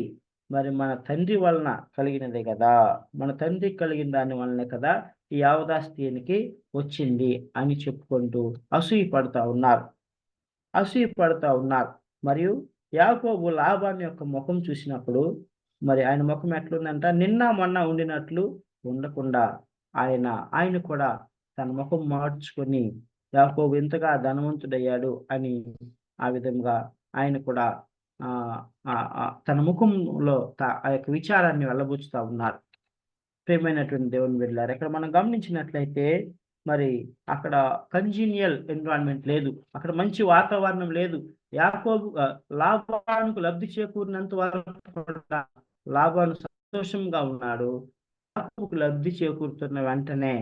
మరి మన తండ్రి వలన కలిగినదే కదా, మన తండ్రికి కలిగిన దాని వలనే కదా ఈ యావదాస్తి ఈయనకి వచ్చింది అని చెప్పుకుంటూ అసూయ పడుతూ ఉన్నారు. మరియు యాకోబు లాబాను యొక్క ముఖం చూసినప్పుడు మరి ఆయన ముఖం ఎట్లుందంట, నిన్న మొన్న ఉండినట్లు ఉండకుండా ఆయన కూడా తన ముఖం మార్చుకొని యాకోబు ఎంతగా ధనవంతుడయ్యాడు అని ఆ విధంగా ఆయన కూడా తన ముఖంలో ఆ యొక్క విచారాన్ని వెళ్ళబుచ్చుతా ఉన్నారు. ప్రియమైనటువంటి దేవుని బిడ్డలారా, ఇక్కడ మనం గమనించినట్లయితే మరి అక్కడ కంజీనియల్ ఎన్విరాన్మెంట్ లేదు, అక్కడ మంచి వాతావరణం లేదు. లాబానుకు లబ్ధి చేకూరినంత వరకు లాబాను సంతోషంగా ఉన్నాడు. యాకోబుకు లబ్ధి చేకూరుతున్న వెంటనే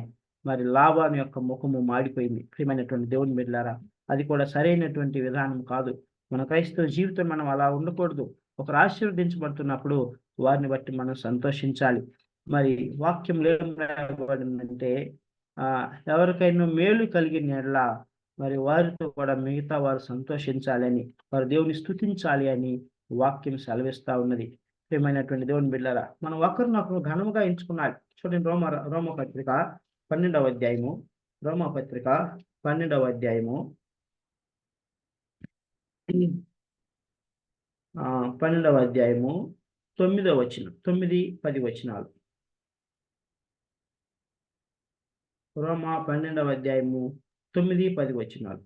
మరి లాబాను యొక్క ముఖము మాడిపోయింది. ప్రియమైనటువంటి దేవుని బిడ్డలారా, అది కూడా సరైనటువంటి విధానం కాదు. మన క్రైస్తవ జీవితం మనం అలా ఉండకూడదు. ఒకరు ఆశీర్వదించబడుతున్నప్పుడు వారిని బట్టి మనం సంతోషించాలి. మరి వాక్యంలో ఏం రాయబడిందంటే ఎవరికైనా మేలు కలిగిన యెడల మరి వారితో కూడా మిగతా వారు సంతోషించాలని, వారు దేవుని స్తుతించాలి అని వాక్యం సెలవిస్తా ఉన్నది. ప్రియమైనటువంటి దేవుని బిడ్డలారా, మనం ఒకరినొకరు ఘనముగా ఎంచుకున్నాలి. చూడండి, రోమపత్రిక 12వ అధ్యాయము, రోమపత్రిక 12వ అధ్యాయము 12వ అధ్యాయము 9వ వచనం, 9, 10 వచనాలు. రోమ 12వ అధ్యాయము 9, 10 వచనాలు.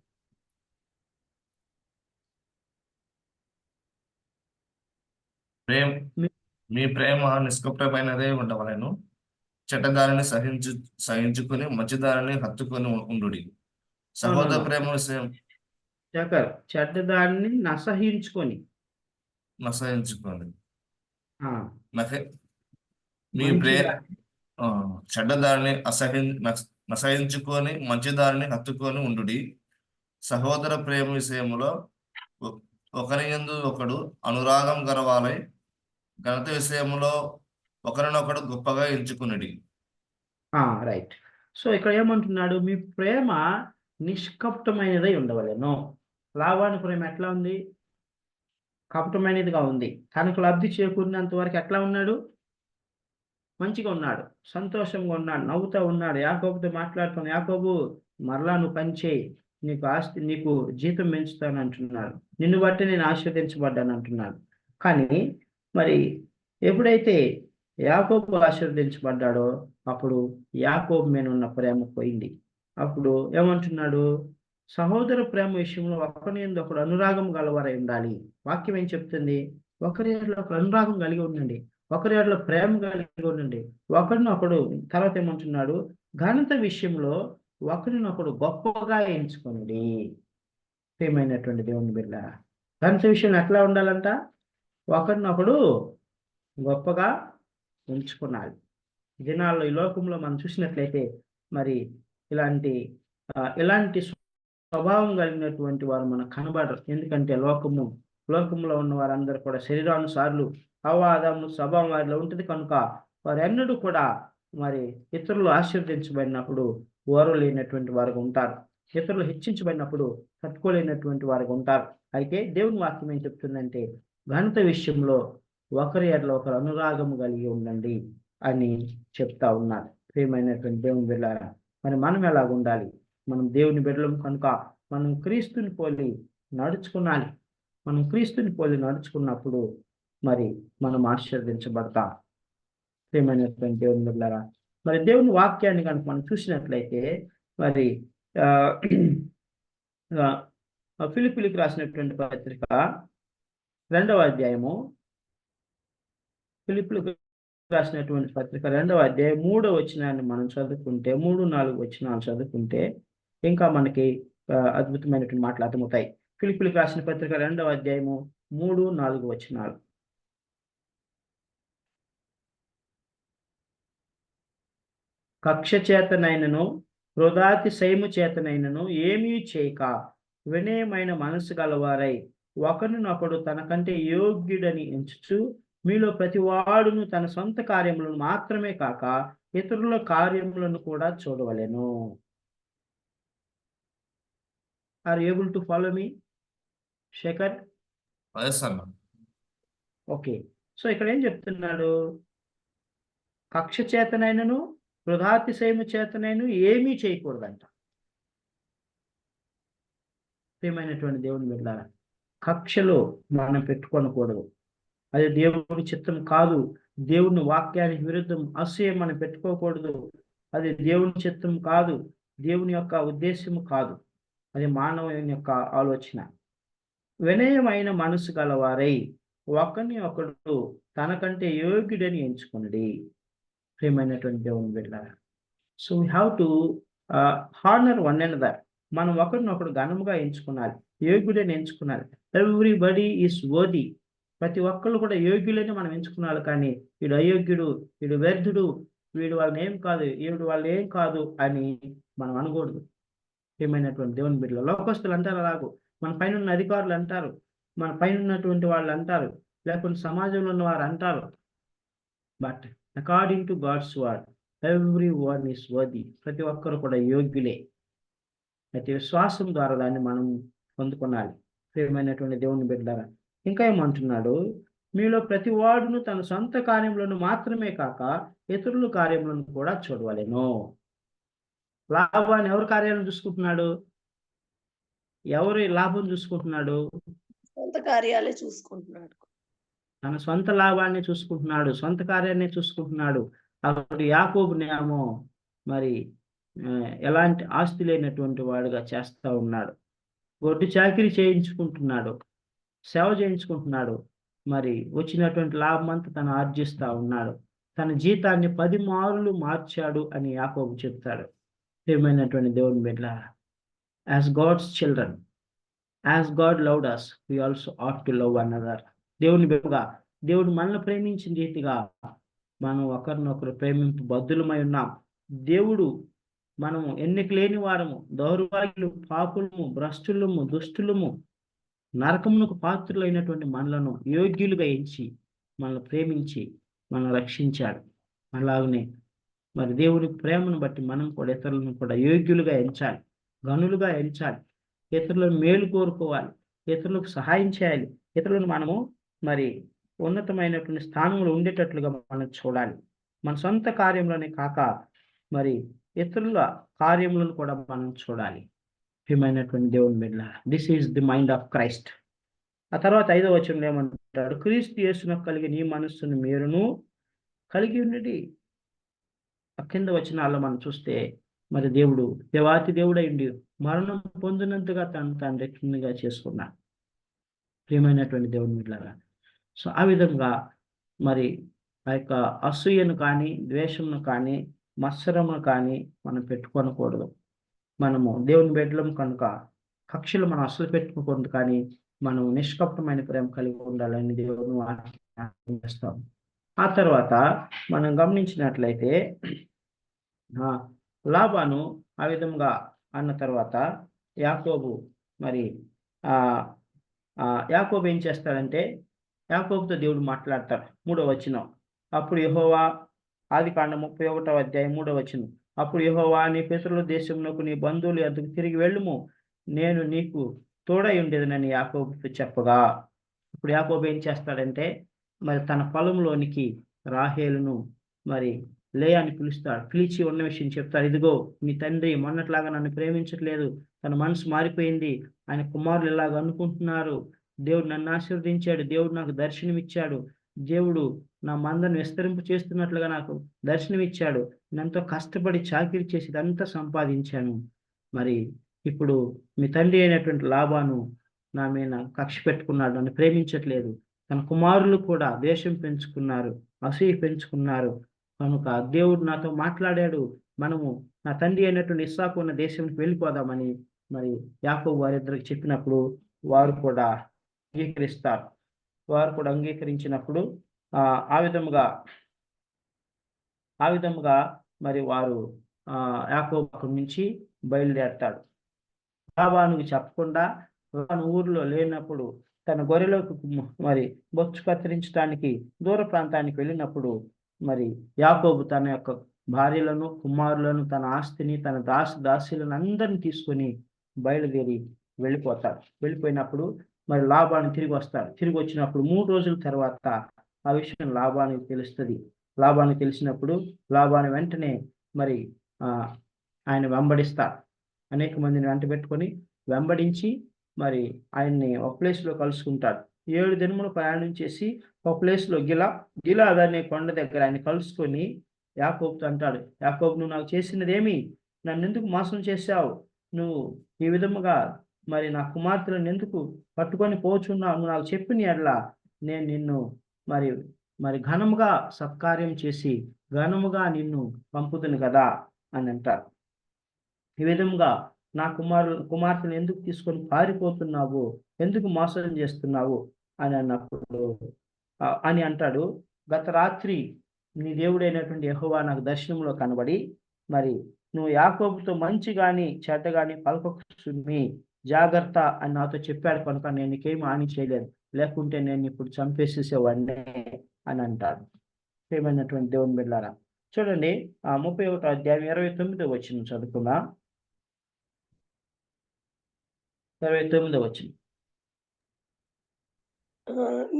మీ ప్రేమ నిష్కపటమైనదే ఉండవలెను. చెడ్డదారిని సహించుకుని మంచిదారిని హత్తుకొని ఉండుడి. సహోదర ప్రేమ విషయం
చెడ్డదారిని నసహించుకొని
మీ ప్రేమ చెడ్డదారిని నసహించుకొని మంచిదారిని హత్తుకొని ఉండుడి. సహోదర ప్రేమ విషయంలో ఒకరి యందు ఒకడు అనురాగం గలవాలై ఘనత విషయంలో ఒకరినొకడు గొప్పగా ఎంచుకునుడి.
రైట్. సో ఇక్కడ ఏమంటున్నాడు? మీ ప్రేమ నిష్కపటమైనదై ఉండవలెను. లాభాని ప్రేమ ఎట్లా ఉంది? కపటమైనదిగా ఉంది. తనకు లబ్ధి చేకూరినంత వరకు ఎట్లా ఉన్నాడు? మంచిగా ఉన్నాడు, సంతోషంగా ఉన్నాడు, నవ్వుతూ ఉన్నాడు. యాకోబుతో మాట్లాడుతాను, యాకోబు మరలా నువ్వు పని చేయి, నీకు జీతం పెంచుతాను అంటున్నాడు, నిన్ను బట్టి నేను ఆశీర్వదించబడ్డాను అంటున్నాడు. కానీ మరి ఎప్పుడైతే యాకోబు ఆశీర్వదించబడ్డాడో అప్పుడు యాకోబు మీద ఉన్న ప్రేమ పోయింది. అప్పుడు ఏమంటున్నాడు? సహోదర ప్రేమ విషయంలో ఒకరి యందు ఒకడు అనురాగం గలవారై ఉండాలి. వాక్యం ఏం చెప్తుంది? ఒకరి యందు ఒకరు అనురాగం కలిగి ఉండండి, ఒకరి యందు ప్రేమ కలిగి ఉండండి, ఒకరినొకడు. తర్వాత ఏమంటున్నాడు? ఘనత విషయంలో ఒకరినొకడు గొప్పగా ఎంచుకోండి. ప్రియమైనటువంటి దేవుని బిడ్డ, ఘనత విషయంలో ఎట్లా ఉండాలంట? ఒకరినొకడు గొప్పగా ఎంచుకున్నాడు. దినాల్లో ఈ లోకంలో మనం చూసినట్లయితే మరి ఇలాంటి స్వభావం కలిగినటువంటి వారు మనకు కనబడరు. ఎందుకంటే లోకంలో ఉన్న వారందరూ కూడా శరీరానుసారులు, ఆదాము స్వభావం వారిలో ఉంటుంది కనుక వారెన్నడూ కూడా మరి ఇతరులు ఆశీర్వదించబడినప్పుడు ఓర్వ లేనటువంటి వారుగా ఉంటారు, ఇతరులు హెచ్చించబడినప్పుడు తట్టుకోలేనటువంటి వారుగా ఉంటారు. అయితే దేవుని వాక్యం ఏం చెప్తుందంటే ఘనత విషయంలో ఒకరి ఎడల ఒకరు అనురాగము కలిగి ఉండండి అని చెప్తా ఉన్నారు. ప్రియమైనటువంటి దేవుని బిడ్డలారా, మరి మనం ఎలాగ ఉండాలి? మనం దేవుని బిడ్డలం కనుక మనం క్రీస్తుని పోలి నడుచుకున్నాలి. మనం క్రీస్తుని పోలి నడుచుకున్నప్పుడు మరి మనం ఆశీర్వదించబడతాం. ప్రియమైనటువంటి దేవుని బిడ్డలారా, మరి దేవుని వాక్యాన్ని కనుక మనం చూసినట్లయితే మరి ఫిలిప్పీలకు రాసినటువంటి పత్రిక 2వ అధ్యాయము, ఫిలిప్పీలకు రాసినటువంటి పత్రిక 2వ అధ్యాయం 3వ వచనాన్ని మనం చదువుకుంటే, 3, 4 వచనాలు చదువుకుంటే ఇంకా మనకి అద్భుతమైనటువంటి మాటలు అర్థమవుతాయి. ఫిలిప్పీలకు రాసిన పత్రిక 2వ అధ్యాయము 3, 4 వచనాలు. కక్ష చేతనైనను హృదాతిశయము చేతనైనను ఏమీ చేయక వినయమైన మనసు గలవారై ఒకరినొకడు తనకంటే యోగ్యుడని ఎంచుచు మీలో ప్రతి వాడును తన సొంత కార్యములను మాత్రమే కాక ఇతరుల కార్యములను కూడా చూడవలెను. Are able to follow me Shekhar? Okay. So ఇక్కడ ఏం చెప్తున్నాడు? కక్ష చేతనైనను హృదాతిశయము చేతనైనను ఏమీ చేయకూడదంట. ప్రియమైనటువంటి దేవుని బిడ్డలారా, కక్షలో మనం పెట్టుకోనకూడదు. అది దేవుని చిత్తం కాదు. దేవుని వాక్యానికి విరుద్ధం. అసూయ మనం పెట్టుకోకూడదు. అది దేవుని చిత్తం కాదు, దేవుని యొక్క ఉద్దేశం కాదు, అది మానవుని యొక్క ఆలోచన. వినయమైన మనసు గలవారై ఒకరిని ఒకడు తనకంటే యోగ్యుడని ఎంచుకున్నది. ప్రియమైనటువంటి దేవుని బిడ్డలారా, so we have to honour one another. మనం ఒకరినొకడు ఘనముగా ఎంచుకున్నాలి, యోగ్యుడని ఎంచుకున్నాలి. Everybody is worthy. ప్రతి ఒక్కళ్ళు కూడా యోగ్యులని మనం ఎంచుకున్నాడు. కానీ వీడు అయోగ్యుడు, వీడు వ్యర్థుడు, వీడు వాళ్ళని ఏం కాదు, వీడు వాళ్ళు ఏం కాదు అని మనం అనకూడదు. ఏమైనటువంటి దేవుని బిడ్డలు లోకస్తులు అంటారు అలాగూ, మన పైన ఉన్న అధికారులు అంటారు, మన పైన ఉన్నటువంటి వాళ్ళు అంటారు, లేకుంటే సమాజంలో ఉన్న వారు అంటారు. But according to God's word every one is worthy. ప్రతి ఒక్కరు కూడా యోగ్యులే. అయితే విశ్వాసం ద్వారా దాన్ని మనం పొందుకోనాలి. ప్రియమైనటువంటి దేవుని బిడ్డలారా, ఇంకా ఏమంటున్నాడు, మీలో ప్రతి వాడును తన సొంత కార్యములను మాత్రమే కాక ఇతరుల కార్యములను కూడా చూడవలెను. లాభాన్ని ఎవరి కార్యాలను చూసుకుంటున్నాడు? ఎవరి లాభం చూసుకుంటున్నాడు?
సొంత కార్యాలే చూసుకుంటున్నాడు.
తన సొంత లాభాన్ని చూసుకుంటున్నాడు, సొంత కార్యాన్ని చూసుకుంటున్నాడు. అప్పుడు యాకోబునేమో మరి ఎలాంటి ఆస్తి లేనటువంటి వాడుగా చేస్తా ఉన్నాడు. గొడ్డు చాకిరీ చేయించుకుంటున్నాడు, సేవ చేయించుకుంటున్నాడు. మరి వచ్చినటువంటి లాభం అంతా తను ఆర్జిస్తా ఉన్నాడు. తన జీతాన్ని 10 మారులు మార్చాడు అని యాకోబు చెప్తాడు. ప్రియమైనటువంటి దేవుని బిడ్డలారా, as God's children, as God loved us, we also ought to love another. దేవుని బిడ్డగా దేవుడు మనల్ని ప్రేమించిన రీతిగా మనం ఒకరినొకరు ప్రేమింపు బద్దులమై ఉన్నాం. దేవుడు మనము ఎన్నిక లేని వారము, దౌర్భాగ్యులు, పాపులము, భ్రష్టులము, దుష్టులము, నరకమునకు పాత్రులైనటువంటి మనలను యోగ్యులుగా ఎంచి మనల్ని ప్రేమించి మనల్ని రక్షించాడు. అలాగనే మరి దేవుని ప్రేమను బట్టి మనం కూడా ఇతరులను కూడా యోగ్యులుగా ఎంచాలి, గనులుగా ఎంచాలి. ఇతరులను మేలు కోరుకోవాలి, ఇతరులకు సహాయం చేయాలి. ఇతరులను మనము మరి ఉన్నతమైనటువంటి స్థానంలో ఉండేటట్లుగా మనం చూడాలి. మన సొంత కార్యంలోనే కాక మరి ఇతరుల కార్యములను కూడా మనం చూడాలి. ప్రియమైనటువంటి దేవుని బిడ్డ, this is the mind of Christ. ఆ తర్వాత 5వ వచనంలో ఏమంటాడు, క్రీస్తు యేసునకు కలిగి నీ మనస్సును మీరును కలిగి ఉన్నది. ఆ కింద వచనాల్లో మనం చూస్తే మరి దేవుడు దేవాతి దేవుడై ఉండి మరణం పొందినంతగా తాను రక్షణగా చేసుకున్నాడు. ప్రియమైనటువంటి దేవుని బిడ్డలారా, సో ఆ విధంగా మరి ఆ యొక్క అసూయను కానీ, ద్వేషమును కానీ, మత్సరమును కానీ మనం పెట్టుకోనకూడదు. మనము దేవుని బిడ్డలం కనుక కక్షలు మనం అసలు పెట్టుకోకూడదు, కానీ మనం నిష్కపటమైన ప్రేమ కలిగి ఉండాలని దేవుని వాక్యం చేస్తాం. ఆ తర్వాత మనం గమనించినట్లయితే లాబాను ఆ విధంగా అన్న తర్వాత యాకోబు మరి యాకోబు ఏం చేస్తాడంటే, యాకోబుతో దేవుడు మాట్లాడతాడు. 3వ వచనం, అప్పుడు యెహోవా, ఆదికాండం 31వ అధ్యాయం 3వ వచనం, అప్పుడు యెహోవా నీ పితరుల దేశమునకు నీ బంధువుల యొద్దకు తిరిగి వెళ్ళుము, నేను నీకు తోడై ఉండేదనని యాకోబుతో చెప్పగా, ఇప్పుడు యాకోబు ఏం చేస్తాడంటే మరి తన పొలంలోనికి రాహేలును మరి లేయాని పిలుస్తాడు. పిలిచి ఉన్న విషయం చెప్తాడు. ఇదిగో నీ తండ్రి మొన్నట్లాగా నన్ను ప్రేమించట్లేదు, తన మనసు మారిపోయింది, ఆయన కుమారులు ఇలాగ అనుకుంటున్నారు. దేవుడు నన్ను ఆశీర్వదించాడు, దేవుడు నాకు దర్శనమిచ్చాడు, దేవుడు నా మందను విస్తరింపు చేస్తున్నట్లుగా నాకు దర్శనమిచ్చాడు. నేనెంతో కష్టపడి చాకిరీ చేసి ఇదంతా సంపాదించాను. మరి ఇప్పుడు మీ తండ్రి అయినటువంటి లాబాను నా మీద కక్ష పెట్టుకున్నాడు, నన్ను ప్రేమించట్లేదు. తన కుమారులు కూడా ద్వేషం పెంచుకున్నారు, అసూయ పెంచుకున్నారు. కనుక దేవుడు నాతో మాట్లాడాడు, మనము నా తండ్రి అయినటువంటి ఇస్సాకు ఉన్న దేశానికి వెళ్ళిపోదామని మరి యాకోబు వారిద్దరికి చెప్పినప్పుడు వారు కూడా అంగీకరిస్తారు. వారు కూడా అంగీకరించినప్పుడు ఆ విధముగా మరి వారు యాకోబు అక్కడి నుంచి బయలుదేరతాడు. లాబానుకు చెప్పకుండా లాబాను ఊరిలో లేనప్పుడు తన గొర్రెలకు మరి బొచ్చు కత్తిరించడానికి దూర ప్రాంతానికి వెళ్ళినప్పుడు మరి యాకోబు తన యొక్క భార్యలను, కుమారులను, తన ఆస్తిని, తన దాసీలను అందరిని తీసుకొని బయలుదేరి వెళ్ళిపోతాడు. వెళ్ళిపోయినప్పుడు మరి లాబాను తిరిగి వస్తాడు. తిరిగి వచ్చినప్పుడు 3 రోజుల తర్వాత ఆ విషయం లాబానికి తెలుస్తుంది. లాబానికి తెలిసినప్పుడు లాబాను వెంటనే మరి ఆయన వెంబడిస్తాడు. అనేక మందిని వెంట పెట్టుకొని వెంబడించి మరి ఆయన్ని ఒక ప్లేస్లో కలుసుకుంటాడు. 7 దినములు ప్రయాణం చేసి ఒక ప్లేస్లో గిలాద్ అనే కొండ దగ్గర ఆయన కలుసుకొని యాకోబుతో అంటాడు, యాకోబు, నువ్వు నాకు చేసినదేమి? నన్ను ఎందుకు మోసం చేశావు? నువ్వు ఈ విధముగా మరి నా కుమార్తెలను ఎందుకు పట్టుకొని పోచున్నావు? నువ్వు నాకు చెప్పిన ఎడల నేను నిన్ను మరి ఘనముగా సత్కార్యం చేసి ఘనముగా నిన్ను పంపుదును కదా అని అంటారు. ఈ విధంగా నా కుమార్తెను ఎందుకు తీసుకొని పారిపోతున్నావు, ఎందుకు మోసం చేస్తున్నావు అని అన్నప్పుడు అని అంటాడు, గత రాత్రి నీ దేవుడైనటువంటి యెహోవా నాకు దర్శనంలో కనబడి మరి నువ్వు యాకోబుతో మంచి గాని చెడ్డ గాని పలకొక సుమ్మి, జాగ్రత్త అని నాతో చెప్పాడు కనుక నేను నీకేం హాని చేయలేదు, లేకుంటే నేను ఇప్పుడు చంపేసేసేవాడినే అని అంటాడు. ప్రియమైనటువంటి దేవుని బిడ్డలారా, చూడండి 31వ అధ్యాయం 29వ వచనం చదువుకుందాం. 29వ వచనం.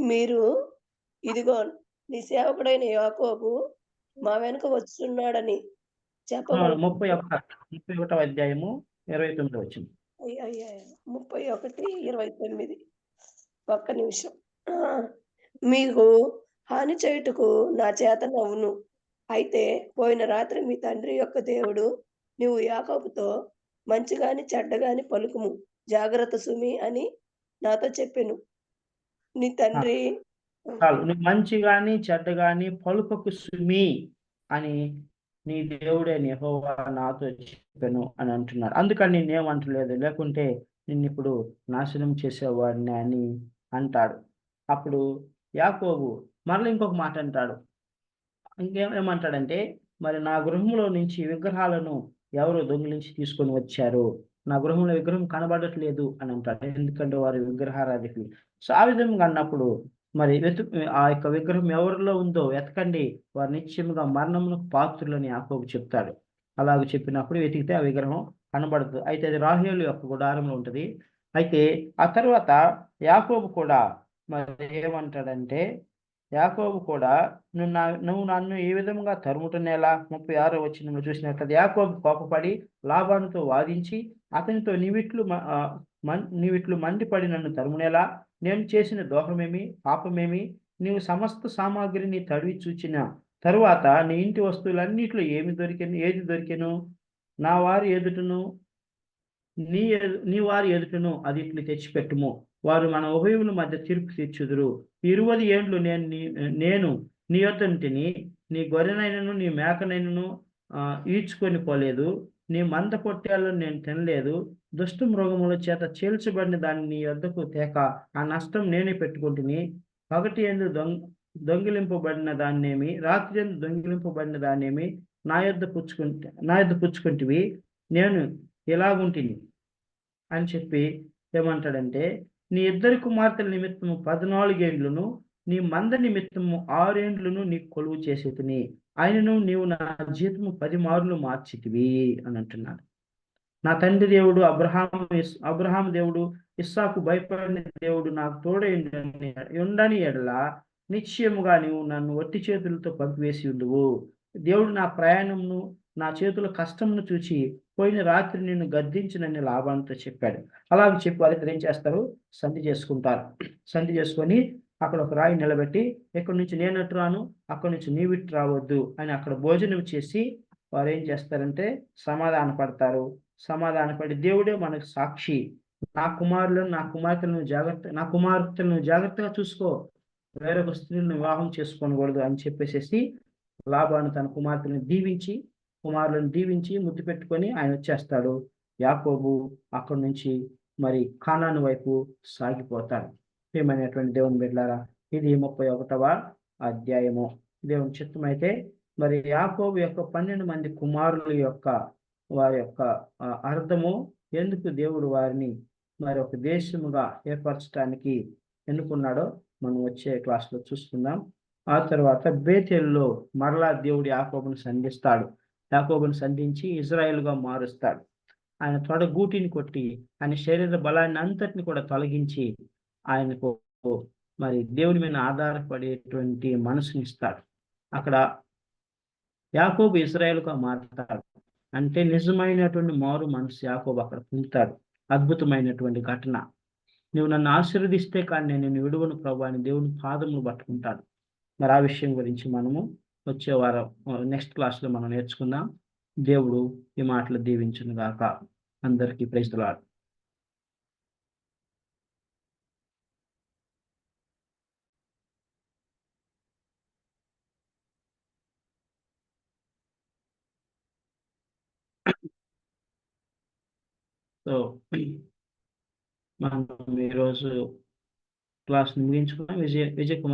మీరు ఇదిగో నీ సేవకుడైన యాకోబు మా వెనుక వస్తున్నాడని చెప్పబడు
31వ అధ్యాయము 29వ వచనం.
31:29. ఒక్క నిమిషం. మీకు హాని చేయుటకు నా చేత నవ్వును. అయితే పోయిన రాత్రి మీ తండ్రి యొక్క దేవుడు నీవు యాకోబుతో మంచిగాని చెడ్డగాని పలుకుము, జాగ్రత్త సుమి అని నాతో చెప్పెను. నీ తండ్రి
చాలు, నువ్వు మంచి గాని చెడ్డ గాని పలుకకు సుమి అని నీ దేవుడైన యెహోవా నాతో చెప్పాను అని అంటున్నాడు. అందుకని నేనేమంటలేదు, లేకుంటే నిన్ను ఇప్పుడు నాశనం చేసేవాడిని అని అంటాడు. అప్పుడు యాకోబు మరలా ఇంకొక మాట అంటాడు. ఏమంటాడంటే, మరి నా గృహంలో నుంచి విగ్రహాలను ఎవరు దొంగిలించి తీసుకొని వచ్చారు, నా గృహంలో విగ్రహం కనబడట్లేదు అని అంటాడు. ఎందుకంటే వారు విగ్రహారాధికులు. సో ఆ విధంగా అన్నప్పుడు మరి ఆ యొక్క విగ్రహం ఎవరిలో ఉందో వెతకండి, వారు నిశ్చయముగా మరణమునకు పాత్రులని యాకోబు చెప్తాడు. అలాగ చెప్పినప్పుడు వెతికితే ఆ విగ్రహం కనబడదు. అయితే అది రాహేలు యొక్క గుడారంలో ఉంటుంది. అయితే ఆ తర్వాత యాకోబు కూడా మరి ఏమంటాడంటే, యాకోబు కూడా నువ్వు నన్ను ఈ విధంగా తరుముటనేలా 36వ వచనంలో చూసినట్లయితే యాకోబు కోపపడి లాబానుతో వాదించి అతనితో నీవిట్లు మండిపడి నన్ను తరుమునేలా, నేను చేసిన దోషమేమి పాపమేమి, నీవు సమస్త సామాగ్రిని తడివి చూచిన తరువాత నీ ఇంటి వస్తువులన్నిట్లో ఏది దొరికెను, నా వారి ఎదుటను నీ వారి ఎదుటను అది ఇట్లు తెచ్చిపెట్టుము, వారు మన ఉభయముల మధ్య తీర్పు తీర్చుదురు. 20 ఏండ్లు నేను నీ యొద్దంటిని, నీ గొర్రెనైనను నీ మేకనైనను ఈడ్చుకొని పోలేదు, నీ మంద పొట్టేళ్ళను నేను తినలేదు, దుష్ట మృగముల చేత చీల్చబడిన దాన్ని నీ యొద్దకు తేక ఆ నష్టం నేనే పెట్టుకుంటుని, పగటి యందు దొంగిలింపబడిన దాన్నేమి రాత్రి యందు దొంగిలింపబడిన దాన్నేమి నా యొద్ద పుచ్చుకుంటివి, నేను ఇలాగుంటిని అని చెప్పి ఏమంటాడంటే, నీ ఇద్దరి కుమార్తెల నిమిత్తము 14 ఏండ్లను నీ మంద నిమిత్తము 6 ఏండ్లను నీకు కొలువు చేసేతిని, ఆయనను నీవు నా జీతము 10 మార్లు మార్చితివి అని అంటున్నాడు. నా తండ్రి దేవుడు అబ్రహాము దేవుడు, ఇస్సాకు భయపడిన దేవుడు నాకు తోడై ఉండని ఎడల నిశ్చయముగా నీవు నన్ను వట్టి చేతులతో పంపివేసి ఉండువు. దేవుడు నా ప్రయాణమును నా చేతుల కష్టమును చూచి పోయిన రాత్రి నిన్ను గద్దించినని లాభంతో చెప్పాడు. అలాగే చెప్పి వారిద్దరు ఏం చేస్తారు, సంధి చేసుకుంటారు. సంధి చేసుకొని అక్కడ ఒక రాయి నిలబెట్టి, ఇక్కడ నుంచి నేను అటు రాను, అక్కడి నుంచి నీవు ఇటు రావద్దు అని అక్కడ భోజనం చేసి వారు ఏం చేస్తారంటే సమాధాన పడతారు. సమాధానపడి దేవుడే మనకు సాక్షి, నా కుమార్తెలను జాగ్రత్తగా చూసుకో, వేరొక స్త్రీలను వివాహం చేసుకోకూడదు అని చెప్పేసి లాబాను తన కుమారులను దీవించి ముద్దు పెట్టుకొని ఆయన వచ్చేస్తాడు. యాకోబు అక్కడి నుంచి మరి కానాను వైపు సాగిపోతాడు. ప్రియమైనటువంటి దేవుని బిడ్డలారా, ఇది 31వ అధ్యాయము. దేవుని చిత్తమైతే మరి యాకోబు యొక్క 12 మంది కుమారుల యొక్క వారి యొక్క అర్థము, ఎందుకు దేవుడు వారిని మరి ఒక దేశముగా ఏర్పరచడానికి ఎన్నుకున్నాడో మనం వచ్చే క్లాస్లో చూసుకుందాం. ఆ తర్వాత బేతేలులో మరలా దేవుడు యాకోబును సంధించి ఇజ్రాయేలుగా మారుస్తాడు. ఆయన తొడగూటిని కొట్టి ఆయన శరీర బలాన్ని అంతటిని కూడా తొలగించి ఆయనకు మరి దేవుని మీద ఆధారపడేటువంటి మనసుని ఇస్తాడు. అక్కడ యాకోబు ఇజ్రాయేలుగా మారుతాడు. అంటే నిజమైనటువంటి మారు మనసు యాకోబు అక్కడ పొందుతాడు. అద్భుతమైనటువంటి ఘటన. నువ్వు నన్ను ఆశీర్వదిస్తే కానీ నేను నిన్ను విడువను ప్రభు అని దేవుని పాదములు పట్టుకుంటాడు. మరి ఆ విషయం గురించి మనము వచ్చే వారం నెక్స్ట్ క్లాస్లో మనం నేర్చుకుందాం. దేవుడు ఈ మాటలు దీవించును గాక. అందరికీ ప్రైజ్ ది లార్డ్. సో మనం ఈరోజు క్లాస్ ముగించుకున్నాం. విజయ్ కుమార్